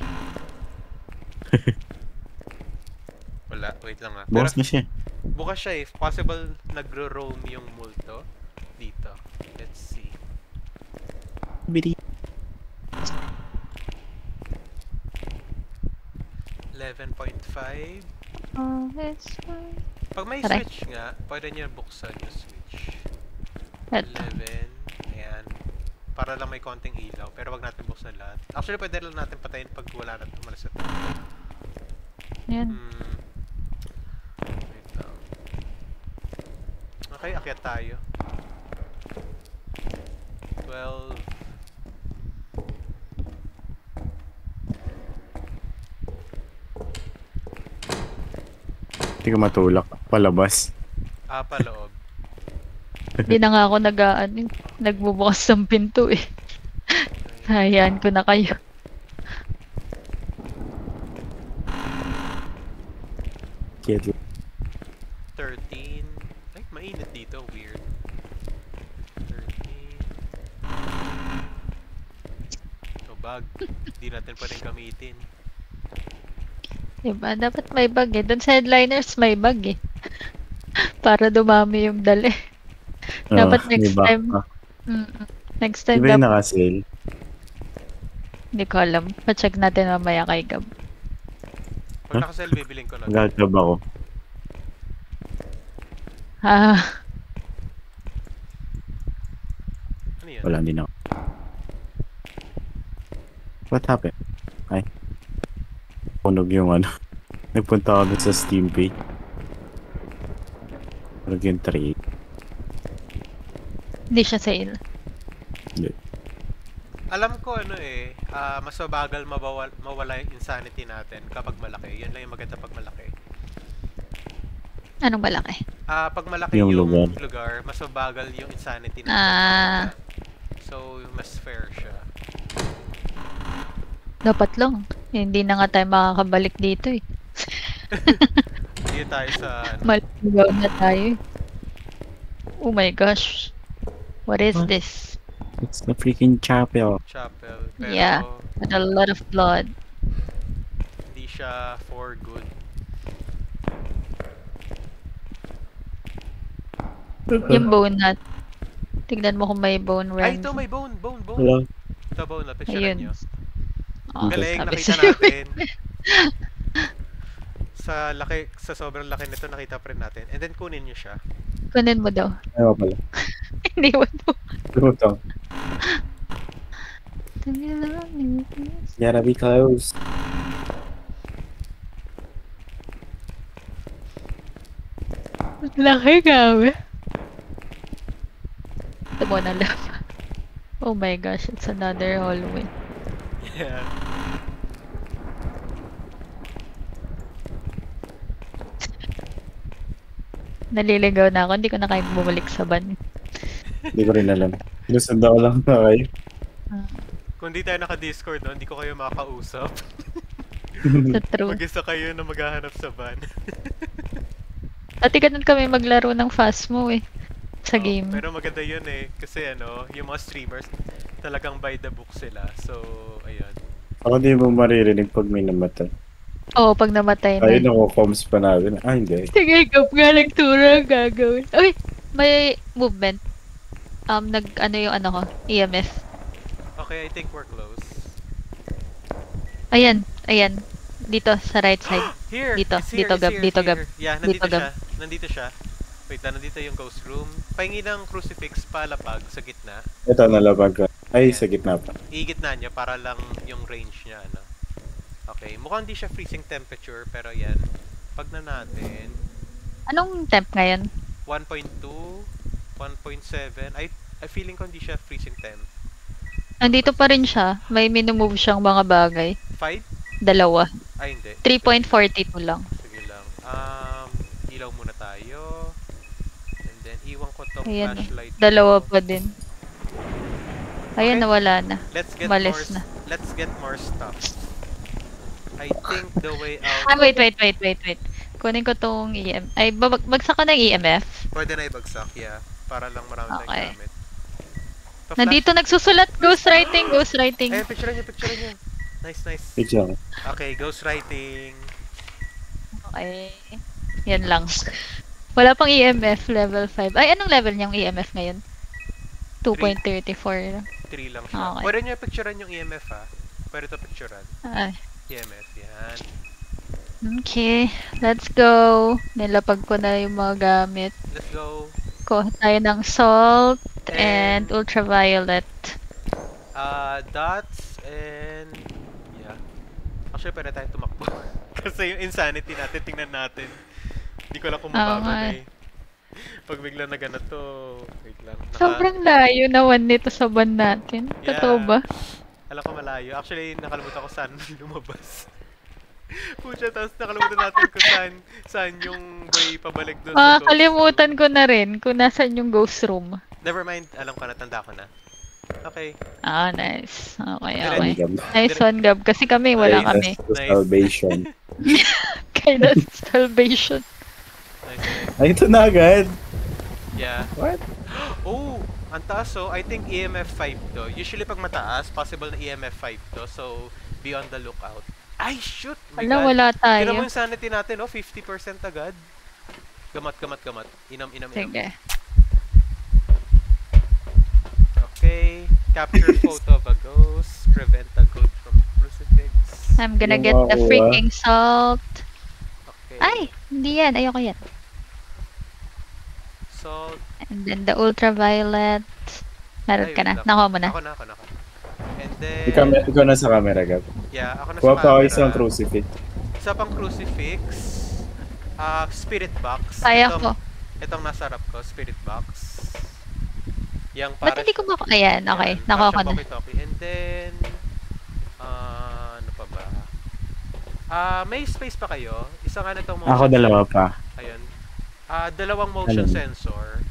wala. Wait lang ah. Bukas Pero na siya. bukas siya eh. Possible nagro-roam yung multo dito. Let's see. Bidi. 11.5. Oh, it's fine. Pag may Aray. switch nga, pwede niyo buksan yung switch. Eto. 11. Ayan. Para lang may konting ilaw. Pero wag natin buksan lahat. Actually, pwede lang natin patayin pag wala natin umalis ito. Yan. Wait lang. Okay, akyat tayo. 12. Hindi ka matulak. Palabas. Paloob. Hindi na nga ako nagbubukas ng pinto eh. Hayaan ko na kayo. Kid. 13. Ay, mainit dito. Weird. 13. Oh, bag. Hindi natin pwedeng gamitin. Diba? Dapat may bag eh. Doon sa headliners may bag eh. Para dumami yung dali. Dapat next diba? time. Next time Diba yung dapat. naka-sale? Hindi ko alam. Pa-check natin mamaya kay Gab. Pag nakasell, bibiling ko na. Nagagab ako. Ah, Ano yan? Wala din ako. What happened? Ay. Punog yung ano. Nagpunta ako dun sa Steam page. Punog yung trade. hindi siya sale. Hindi. Alam ko ano eh, mas mabagal mawala yung insanity natin kapag malaki. Yun lang yung maganda pag malaki. Anong malaki? Pag malaki Yung yung lugar. lugar, mas mabagal yung insanity natin. Ah. So, mas fair siya. Dapat lang. Hindi na nga tayo makakabalik dito eh. Dito tayo sa Maligaw na tayo eh. Oh my gosh. What is What? this? It's the freaking chapel. chapel. Pero Yeah. With a lot of blood. hindi siya for good. Yung bone nut. Tignan mo kung may bone Ay, ring. ito may bone. Hello. Ito bone na picture Ayun. nyo. Oh, Galing, sabi nakita sa'yo. natin. Sa sobrang laki nito, nakita pa rin natin. And then, kunin nyo siya. Kunin mo daw. Ayaw pala. Hindi mo. Luto. Gotta be close. Laki gabi. Ito mo na lang. Oh my gosh, it's another hallway. Yeah. Naliligaw na ako, hindi ko na kaya bumalik sa van. Hindi ko rin alam. Sinusunda ko lang na kayo. Kung di tayo naka-Discord, no, hindi ko kayo makakausap. Sa true. Mag-isa kayo na maghahanap sa van. Dati ganun kami maglaro ng Phasmo eh. Sa Oo, game. Pero maganda yun eh. Kasi ano, yung mga streamers, talagang by the book sila. So, ayun. Ako di mo maririnig pag may namatay. Oo, pag namatay Tayo na. nako-comms pa natin. Ah, hindi. Sige, gap nga nagtura ang gagawin. Uy! May movement. Ano yung ano ko? EMF. Okay, I think we're close. Ayan, ayan. Dito, sa right side. Here! Dito, it's here, dito, it's Gab, here, dito, it's Gab. here. Yeah, nandito Dito, Gab. siya. Nandito siya. Wait lang, nandito yung ghost room. Pahingi ng crucifix palapag sa gitna. Ito, nalabag ka. Ay, Ayan. sa gitna pa. Igitna niya para lang yung range niya, ano. Okay, mukhang di siya freezing temperature, pero yan. Pag na natin, Anong temp ngayon? 1.2, 1.7, I feeling ko hindi siya freezing temp. Nandito pa rin siya. May minumove siyang mga bagay. 5? Dalawa. Ay, hindi. 3.42 lang. Sige lang. Ilaw muna tayo. And then, iwan ko tong Ayan, flashlight. Dalawa ko. pa din. Ayun, Okay. nawala na. Let's get Malis more na. let's get more stuff. I think the way out. Ah, wait. Kunin ko tong EM. Ay, bagsak ko ng EMF. Pwede na ibagsak, yeah. Para lang marami tayong Okay. gamit. Pa-flash- Nandito nagsusulat. Ghostwriting. Ay, picture niya. Nice. Picture. Okay, ghostwriting. Okay. Yan lang. Wala pang EMF level 5. Ay, anong level niyang EMF ngayon? 2.34 lang. 3 lang siya. Okay. Pwede niyo picturean yung EMF ha. Pwede to picturean. Ay. EMF, yan. Okay. Let's go. Nilapag ko na yung mga gamit. Let's go. Kuha tayo ng salt and And- ultraviolet. Dots and... Yeah. Actually, pwede tayo tumakbo. Kasi yung insanity natin, tingnan natin. Hindi ko lang kung Oo mababa nga. na eh. Pag bigla na ganito, wait lang. Sobrang layo naman nito sa van natin. Yeah. Totoo ba? Alam ko malayo. Actually, nakalimutan ko saan lumabas. Pucha, tapos nakalimutan natin kung saan yung way pabalik doon sa ghost Kalimutan room. ko na rin kung nasan yung ghost room. Never mind, alam ko na, tanda ko na. Okay. Ah, nice. Okay. Gab. Nice one, Gab. Kasi kami, wala kami. Nice. Salvation. Kind of salvation. Nice. Ay, ito na agad. Yeah. What? Oh, ang taas so. I think EMF 5 to. Usually pag mataas, possible na EMF 5 to. So, be on the lookout. Ay, shoot! My Wala, God. wala Tignan mo tayo. yung sanity natin, oh. 50% agad. Gamat. Inom. Sige. Okay. Capture photo of a ghost. Prevent a ghost from crucifix. I'm gonna Yung get the makuha. freaking salt. Okay. Ay! Hindi yan. Ayoko yan. Salt. And then the ultraviolet. Meron Ay, ka wait na. lang. Nakuha mo na. Ako na. And then... Ikaw na sa camera, Gab. Yeah, ako na Kuha sa pa ako camera. isang crucifix. Isa pang crucifix. Spirit box. Kaya ko. Itong nasa harap ko, spirit box. Yang Ba't para hindi ko makuha? Ayan, okay. yan, Nakuha para ko siyang na. walkie-talkie. And then ano pa ba? May space pa kayo? Isa nga nitong motion Ako dalawa pa. Ayun. Dalawang motion Alin? sensor.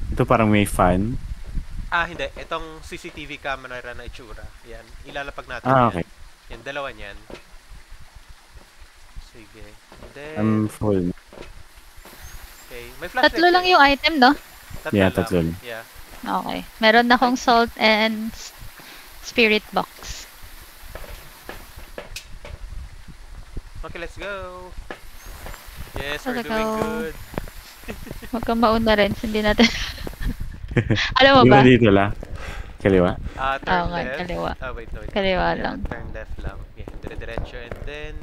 Ito parang may fan. Hindi. Itong CCTV camera na itsura. Yan. Ilalapag natin Okay. yan. Yan, dalawa niyan. Sige. And then, I'm full. okay. May flashlight. Tatlo lang kayo? yung item, no? Yeah, tatlo lang. Yeah. Okay. Meron na akong salt and spirit box. Okay, let's go. Yes, we're Let's doing go. good. Huwag kang mauna rin. Hindi natin... Alam mo Di ba? ba dito lang? Kaliwa? Turn Oo nga, left. kaliwa. Wait. Kaliwa Yeah, lang. Turn left lang. Yeah, dire-diretso. And then,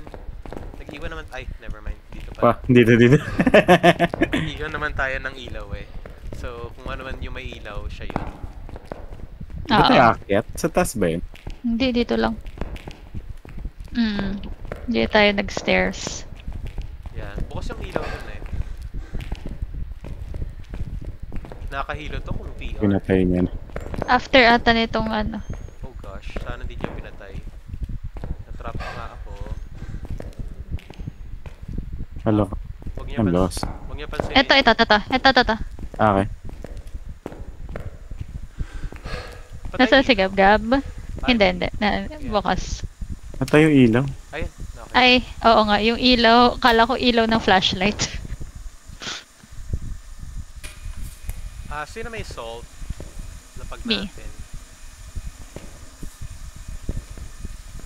nag-iwan naman, never mind. Dito Wah, pa. dito. Nag-iwan naman tayo ng ilaw eh. So, kung ano man yung may ilaw, siya yun. Dito Oo. tayo aakyat? Sa taas ba yun? Hindi, dito lang. Hindi tayo nag-stairs. Yan. Bukas yung ilaw dun eh. Nakahilo to kung VR. Pinatay niya na. After ata nitong ano. Oh gosh, sana hindi niya pinatay. Natrap pa nga ako. Hello. Huwag niya I'm lost. Huwag niya pansinin. Ito. Okay. Patay Nasaan si ilaw. Gab-Gab? Ay, Hindi. Bukas. Natay yung ilaw. Ayun, okay. Ay, oo nga. Yung ilaw, kala ko ilaw ng flashlight. Sino may salt? Lapag Me. natin.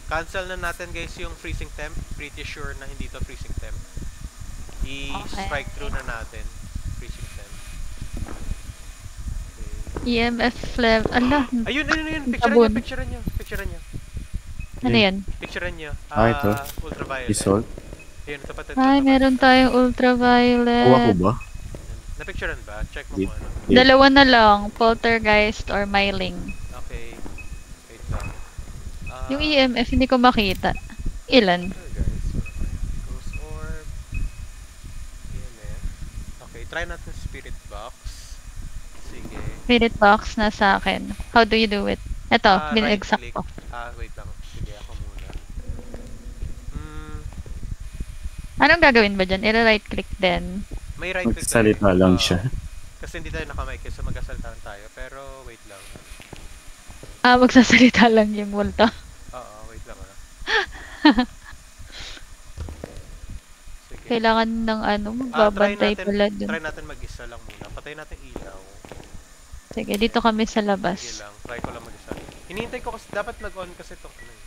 Cancel na natin guys yung freezing temp. Pretty sure na hindi to freezing temp. I-strike through na natin. Freezing temp. Okay. EMF level. Ala, Ayun. Sabon. Picturean nyo. ano yan? Picturean nyo. Ito. Ultraviolet. Isol. Ayun, ito pa. Ay, meron tayong Kuha ko ultraviolet. ba? Napicturean ba? Check mo Di- kung ano. Yeah. Dalawa na lang. Poltergeist or Myling. Okay. Wait lang. Yung EMF hindi ko makita. Ilan? Sure guys. Ghost orb. EMF. Okay, try natin spirit box. Sige. Spirit box na sa akin. How do you do it? Ito, binagsak Right-click. ko. Wait lang. Sige, ako muna. Anong gagawin ba dyan? I-right click din. May right-click Magsalita lang siya. Kasi hindi tayo nakamay so magkasalita lang tayo. Pero, wait lang. Magsasalita lang yung multo. Oo, wait lang. Sige. Kailangan ng ano, magbabantay pala dun. Try natin mag-isa lang muna. Patay natin ilaw. Sige, dito kami sa Sige labas. lang. Try ko lang mag-isa. Hinihintay ko kasi, dapat nag-on kasi itong ano eh.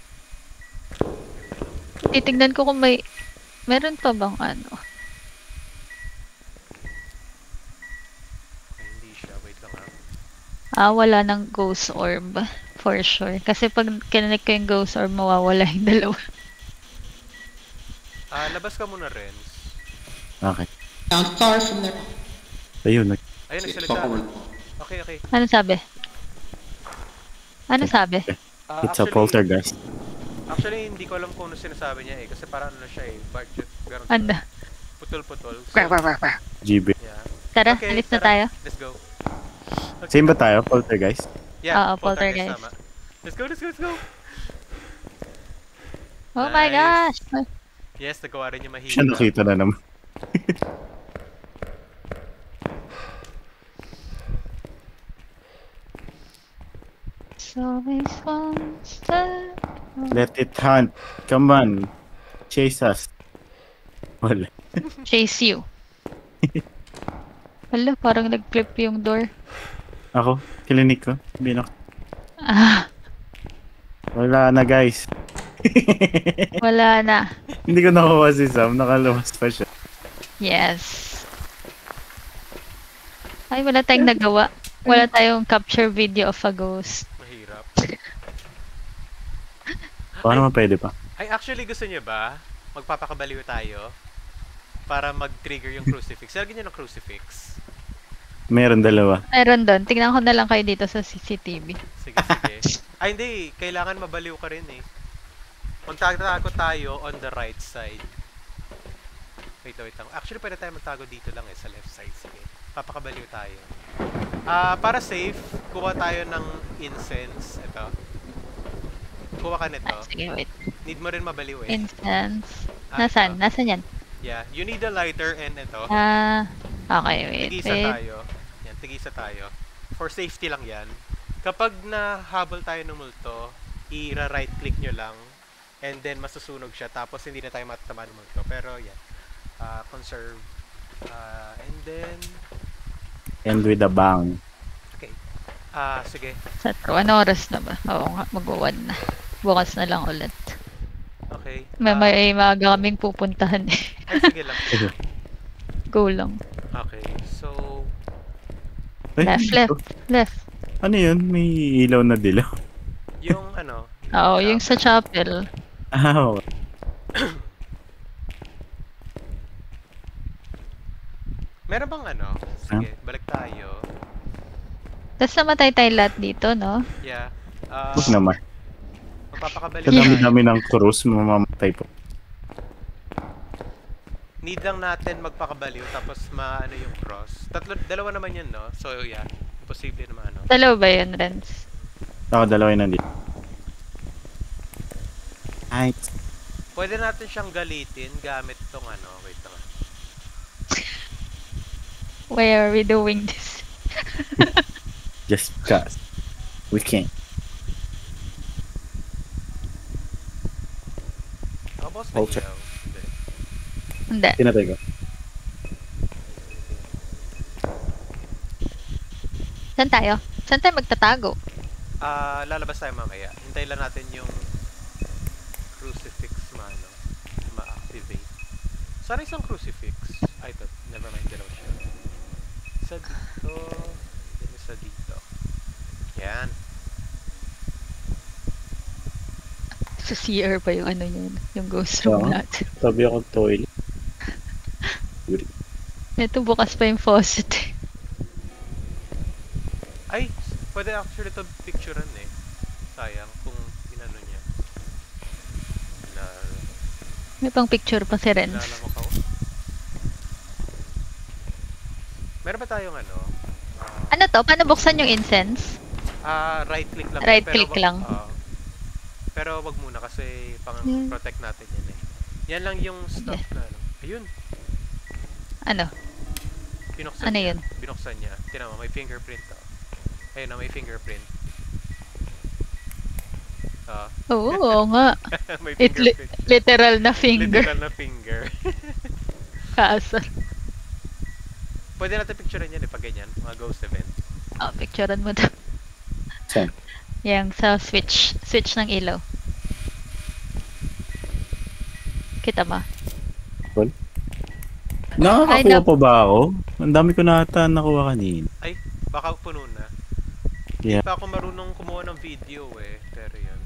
Titignan ko kung meron pa bang ano. Ay, hindi siya. Wait lang ha. Wala ng ghost orb. For sure. Kasi pag kinanik ko yung ghost orb, mawawala yung dalawa. Labas ka muna, Renz. Okay. Not far from there. Ayun. Ayun, nagsalita. Okay. Ano sabi? It's a poltergeist. Actually, hindi ko alam kung ano sinasabi niya eh. Kasi parang ano siya eh. Budget. Ganun Ano? siya. Putol-putol. So, GB. yeah. Tara, Okay, alis na tara. tayo. Let's go. Okay. Same ba tayo? Poltergeist? Yeah, Oo, poltergeist. tama. Let's go. Oh my Nice. gosh! Yes, nagawa rin yung mahina. Siya nakita na naman. So always one step. Let it hunt. Come on. Chase us. Wala. Chase you. Hala, parang nag-flip yung door. Ako, kilinik ko. Binak. Ah, Wala na guys. wala na. Hindi ko nakuha si Sam. Nakalabas pa siya. Yes. Ay, wala tayong nagawa. Wala tayong capture video of a ghost. Mahirap. Paano naman pwede pa? Ay, actually, gusto niyo ba? Magpapakabaliw tayo para mag-trigger yung crucifix. Lagyan niyo ng crucifix. Meron dalawa. Meron doon. Tingnan ko na lang kayo dito sa CCTV. Sige. Ay, hindi. Kailangan mabaliw ka rin eh. Magtago tayo on the right side. Wait lang. Actually, pwede tayo magtago dito lang eh, sa left side. Sige. Papakabaliw tayo. Para safe, kuha tayo ng incense. Ito. Kuha ka nito. Sige, wait. Need mo rin mabaliw eh. Instance. Ah, Nasaan? ito. Nasaan yan? Yeah. You need a lighter and ito. Okay, wait. Tigisa tayo. Yan, tigisa tayo. For safety lang yan. Kapag nahabol tayo ng multo, i-right click nyo lang and then masusunog siya tapos hindi na tayo matatamaan ng multo. Pero yan, conserve. And then, End with a bang. okay. Sige. Sa true. Ano oras na ba? Oo nga, mag-1 na. Bukas na lang ulit. Okay. May maaga kaming pupuntahan eh. Ay, sige lang. Go lang. Okay, so, Ay, Left. Ano yun? May ilaw na dilaw. yung ano, Oo, yung sa chapel. Ah, meron bang ano? Sige, balik tayo. Tapos namatay tayo lahat dito, no? Yeah. huwag naman. Magpapakabalik Sa tayo. dami-dami ng krus, mamamatay po. Need lang natin magpakabaliw tapos maano yung cross. Dalawa naman yun, no? So, yeah. Imposible naman, ano. Dalawa ba yun, Renz? Ako, dalawa yun nandito. Ay, Pwede natin siyang galitin gamit tong ano. Wait lang. Why are we doing this? just because. We can't. Tapos na Culture. ilaw. Hindi. Hindi. Tinatay ko. Saan tayo? Saan tayo magtatago? Lalabas tayo mamaya. Hintay lang natin yung crucifix ma-activate. Sana isang crucifix. Ay, ito. Never mind. Dalawa siya. Isa dito. Then isa dito. Yan. Sa CR pa yung ano yun. Yung ghost room Oo. natin. Sabi ako toilet. Ito bukas pa yung faucet. Ay, pwede actually ito picturean eh. Sayang kung inano niya. May pang picture pa si Renz. Kilala mo ka? Meron ba tayong ano? Ano to? Paano buksan yung incense? Right click lang. Right pero click wag- lang. pero wag muna kasi pang Hmm. protect natin yan eh. Yan lang yung stuff na ano. Ayun, Ano? binuksan Ano niya. yun? Binuksan niya. Tingnan mo, may fingerprint to. Ayun na, may fingerprint. Oo nga. May It fingerprint. literal na finger. Literal na finger. Kaasa. Pwede natin picturean yan eh pag ganyan, mga ghost event. Oh, picturean mo to. Saan? Yang sa switch. Switch ng ilaw. Kita ba? Nakakakuha pa ba ako? Ang dami ko na ata nakuha kanina. Ay, baka puno na. Yeah. Hindi pa ako marunong kumuha ng video eh. Pero yan.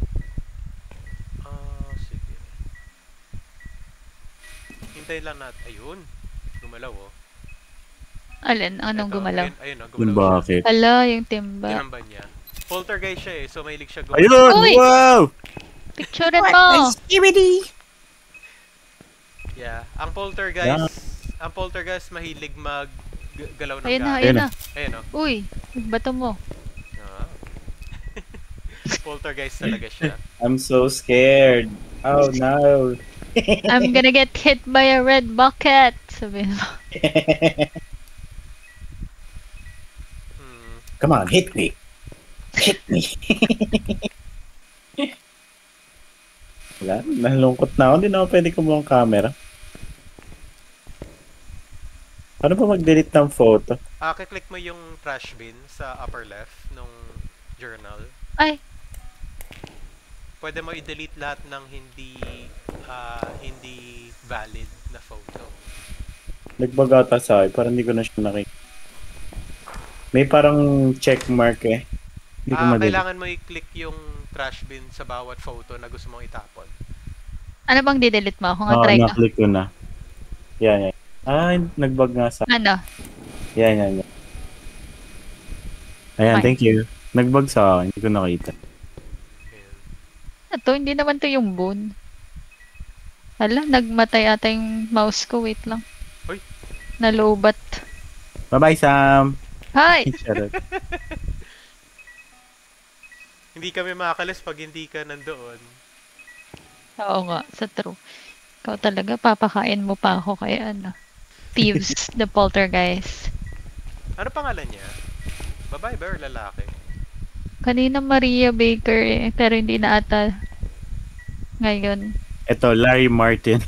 Sige. Hintayin lang natin. Ayun. Gumalaw oh. Alin? Anong Ito, gumalaw? Ayun oh, Kung gumalaw. bakit? Ala, yung timba. Tinamba niya. Poltergeist siya eh. So mahilig siya gumalaw. Ayun! Uy! Wow! Picturean mo! Yeah. Ang poltergeist mahilig galaw ng Ayun na, gamit. ayun na. Ayun oh. Uy, bato mo. Ah. Poltergeist talaga siya. I'm so scared. Oh no. I'm gonna get hit by a red bucket. Sabihin mo. Come on, hit me. Hit me. Wala, nalungkot na ako. Hindi na ako pwede kumuha ng camera. Paano ba mag-delete ng photo? Kiklik mo yung trash bin sa upper left nung journal. Ay, Pwede mo i-delete lahat ng hindi valid na photo. Nagbagata sa akin. Parang hindi ko na siya nakikita. May parang check mark eh. Hindi ko ma-delete. Kailangan mo i-click yung trash bin sa bawat photo na gusto mong itapon. ano bang didelete mo? Ako nga Oo, try ko. na-click ko na. Yan, yan. Ay, nagbag nga sa Ano? Yan, yan, yan. Ayan, Fine. thank you. Nagbag sa akin. Hindi ko nakita. Ayun. Ito, hindi naman to yung bone. Hala, nagmatay ata yung mouse ko. Wait lang. Uy. Nalobat. Bye-bye, Sam! Hi! Charot. Hindi kami makakalis pag hindi ka nandoon. Oo nga, sa true. Ikaw talaga, papakain mo pa ako kay ano. Thieves, the poltergeist. Ano pangalan niya? Babae ba or lalaki? Kanina Maria Baker eh, pero hindi na ata ngayon. Ito, Larry Martin.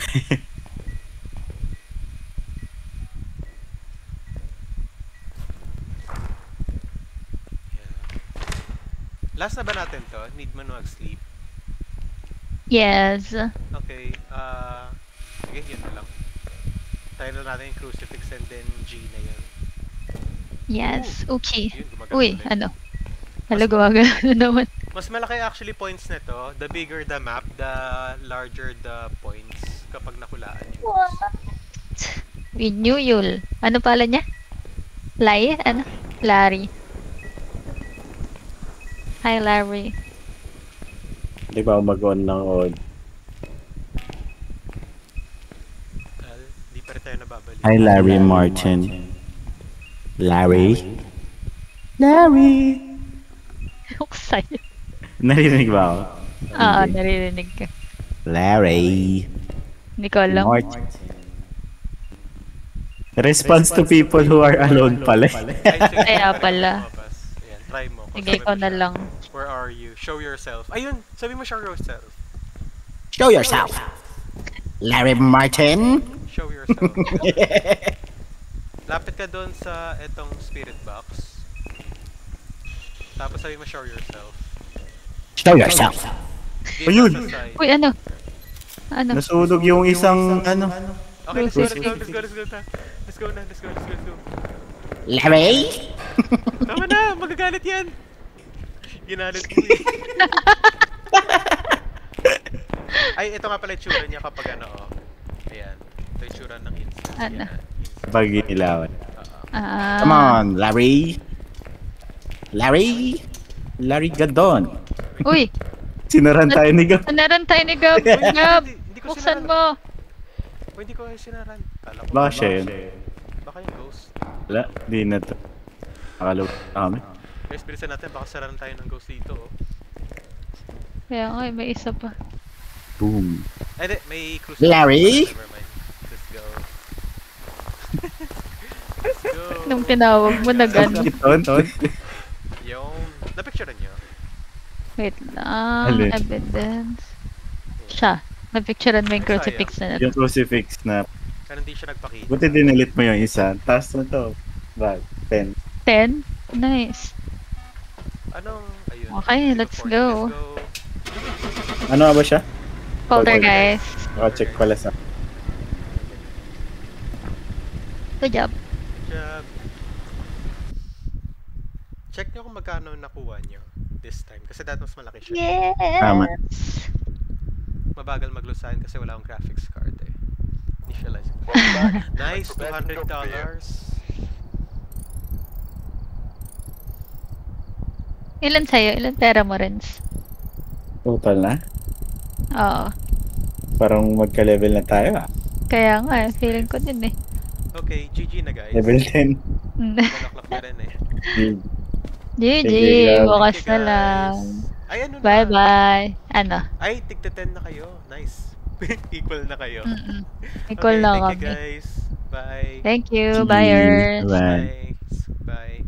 Yeah. Last na ba natin to? Need mo mag-sleep? Yes. Okay, sige, yun na lang. Tayo na natin yung crucifix and then G na yun. Yes. Okay. Yun, gumagana Uy, ulit. ano? Hala, gumagana na naman. Mas malaki actually points nito. The bigger the map, the larger the points kapag nakulaan yung Renewal. Ano pala niya? Lai? Ano? Larry. Hi, Larry. Di ba mag-on ng odd? Di pa rin tayo Hi, Larry Martin. Larry? Larry! Ako sa'yo. Narinig ba ako? Oo, Hindi. naririnig ka. Larry. Hindi ko alam. Martin. Response to people who are alone pala. Ay, sige, Kaya try mo pala. lumabas. Ayan, try mo. Kung Sige, sabi ikaw mo na siya, lang. Where are you? Show yourself. Ayun, sabi mo show yourself. Show yourself. Larry Martin. Show yourself. Lapit ka doon sa etong spirit box. Tapos sabi mo show yourself. Show yourself. Dito Ayun! sa side. Uy, ano? Ano? Nasunog yung isang ano. Okay, let's go, let's go, Crucifix. let's go, let's go. Let's go na, let's go, let's go, let's go. Larry? Tama na, magagalit yan. Ginalit mo eh. Ay, ito nga pala yung tsura niya kapag ano, oh. Ayan. Ito yung tsura ng incense. Ano? Yan, incense. Pag inilawan. Ah, Come on, Larry. Larry? Larry Gadon. Uy, Sinaran tayo ni Gab. naran tayo ni Gab. Gab, Hindi ko buksan sinaran. mo. Oh, hindi ko sinaran. Kala ko. Baka siya yun. Baka yung ghost. Wala, di na to. Nakalawag na kami. Guys, bilisan natin. Baka sararan tayo ng ghost dito, oh. Kaya nga, may isa pa. Boom. Ay, di, may crucifix. Larry? Never mind. Let's go. Let's go. Nung tinawag mo, nag-ano. Ton. Yung, napicturean niyo? Wait lang, Alin? evidence. Siya, napicturean mo yung Ay, crucifix na Yung crucifix na. Pero hindi siya nagpakita. Buti dinilit mo yung isa. Taas na to. Bag. 10. 10? Nice. Anong, ayun. Okay, Zero let's 40. go. Let's go. Ano nga ba siya? Poltergeist. Check pala sa. Good job. Good job. Check nyo kung magkano nakuha nyo this time. Kasi dati mas malaki siya. Yes! Tama. Mabagal maglusahin kasi wala akong graphics card eh. Initialize. Nice, $200. Ilan sa'yo? Ilan pera mo, Renz? Total na? Oo. Parang magka-level na tayo ah. Kaya nga, feeling ko din eh. Okay, GG na guys. Level 10. 1 o'clock na rin eh. GG, Sige, bukas Thank you, na guys. lang. Ay, ano na? Bye-bye. Ano? Ay, tigta 10 na kayo. Nice. Equal na kayo. Equal Okay, lang thank kami. you guys. Bye. Thank you. GG. Bye, Ernst. Bye. Thanks. Bye.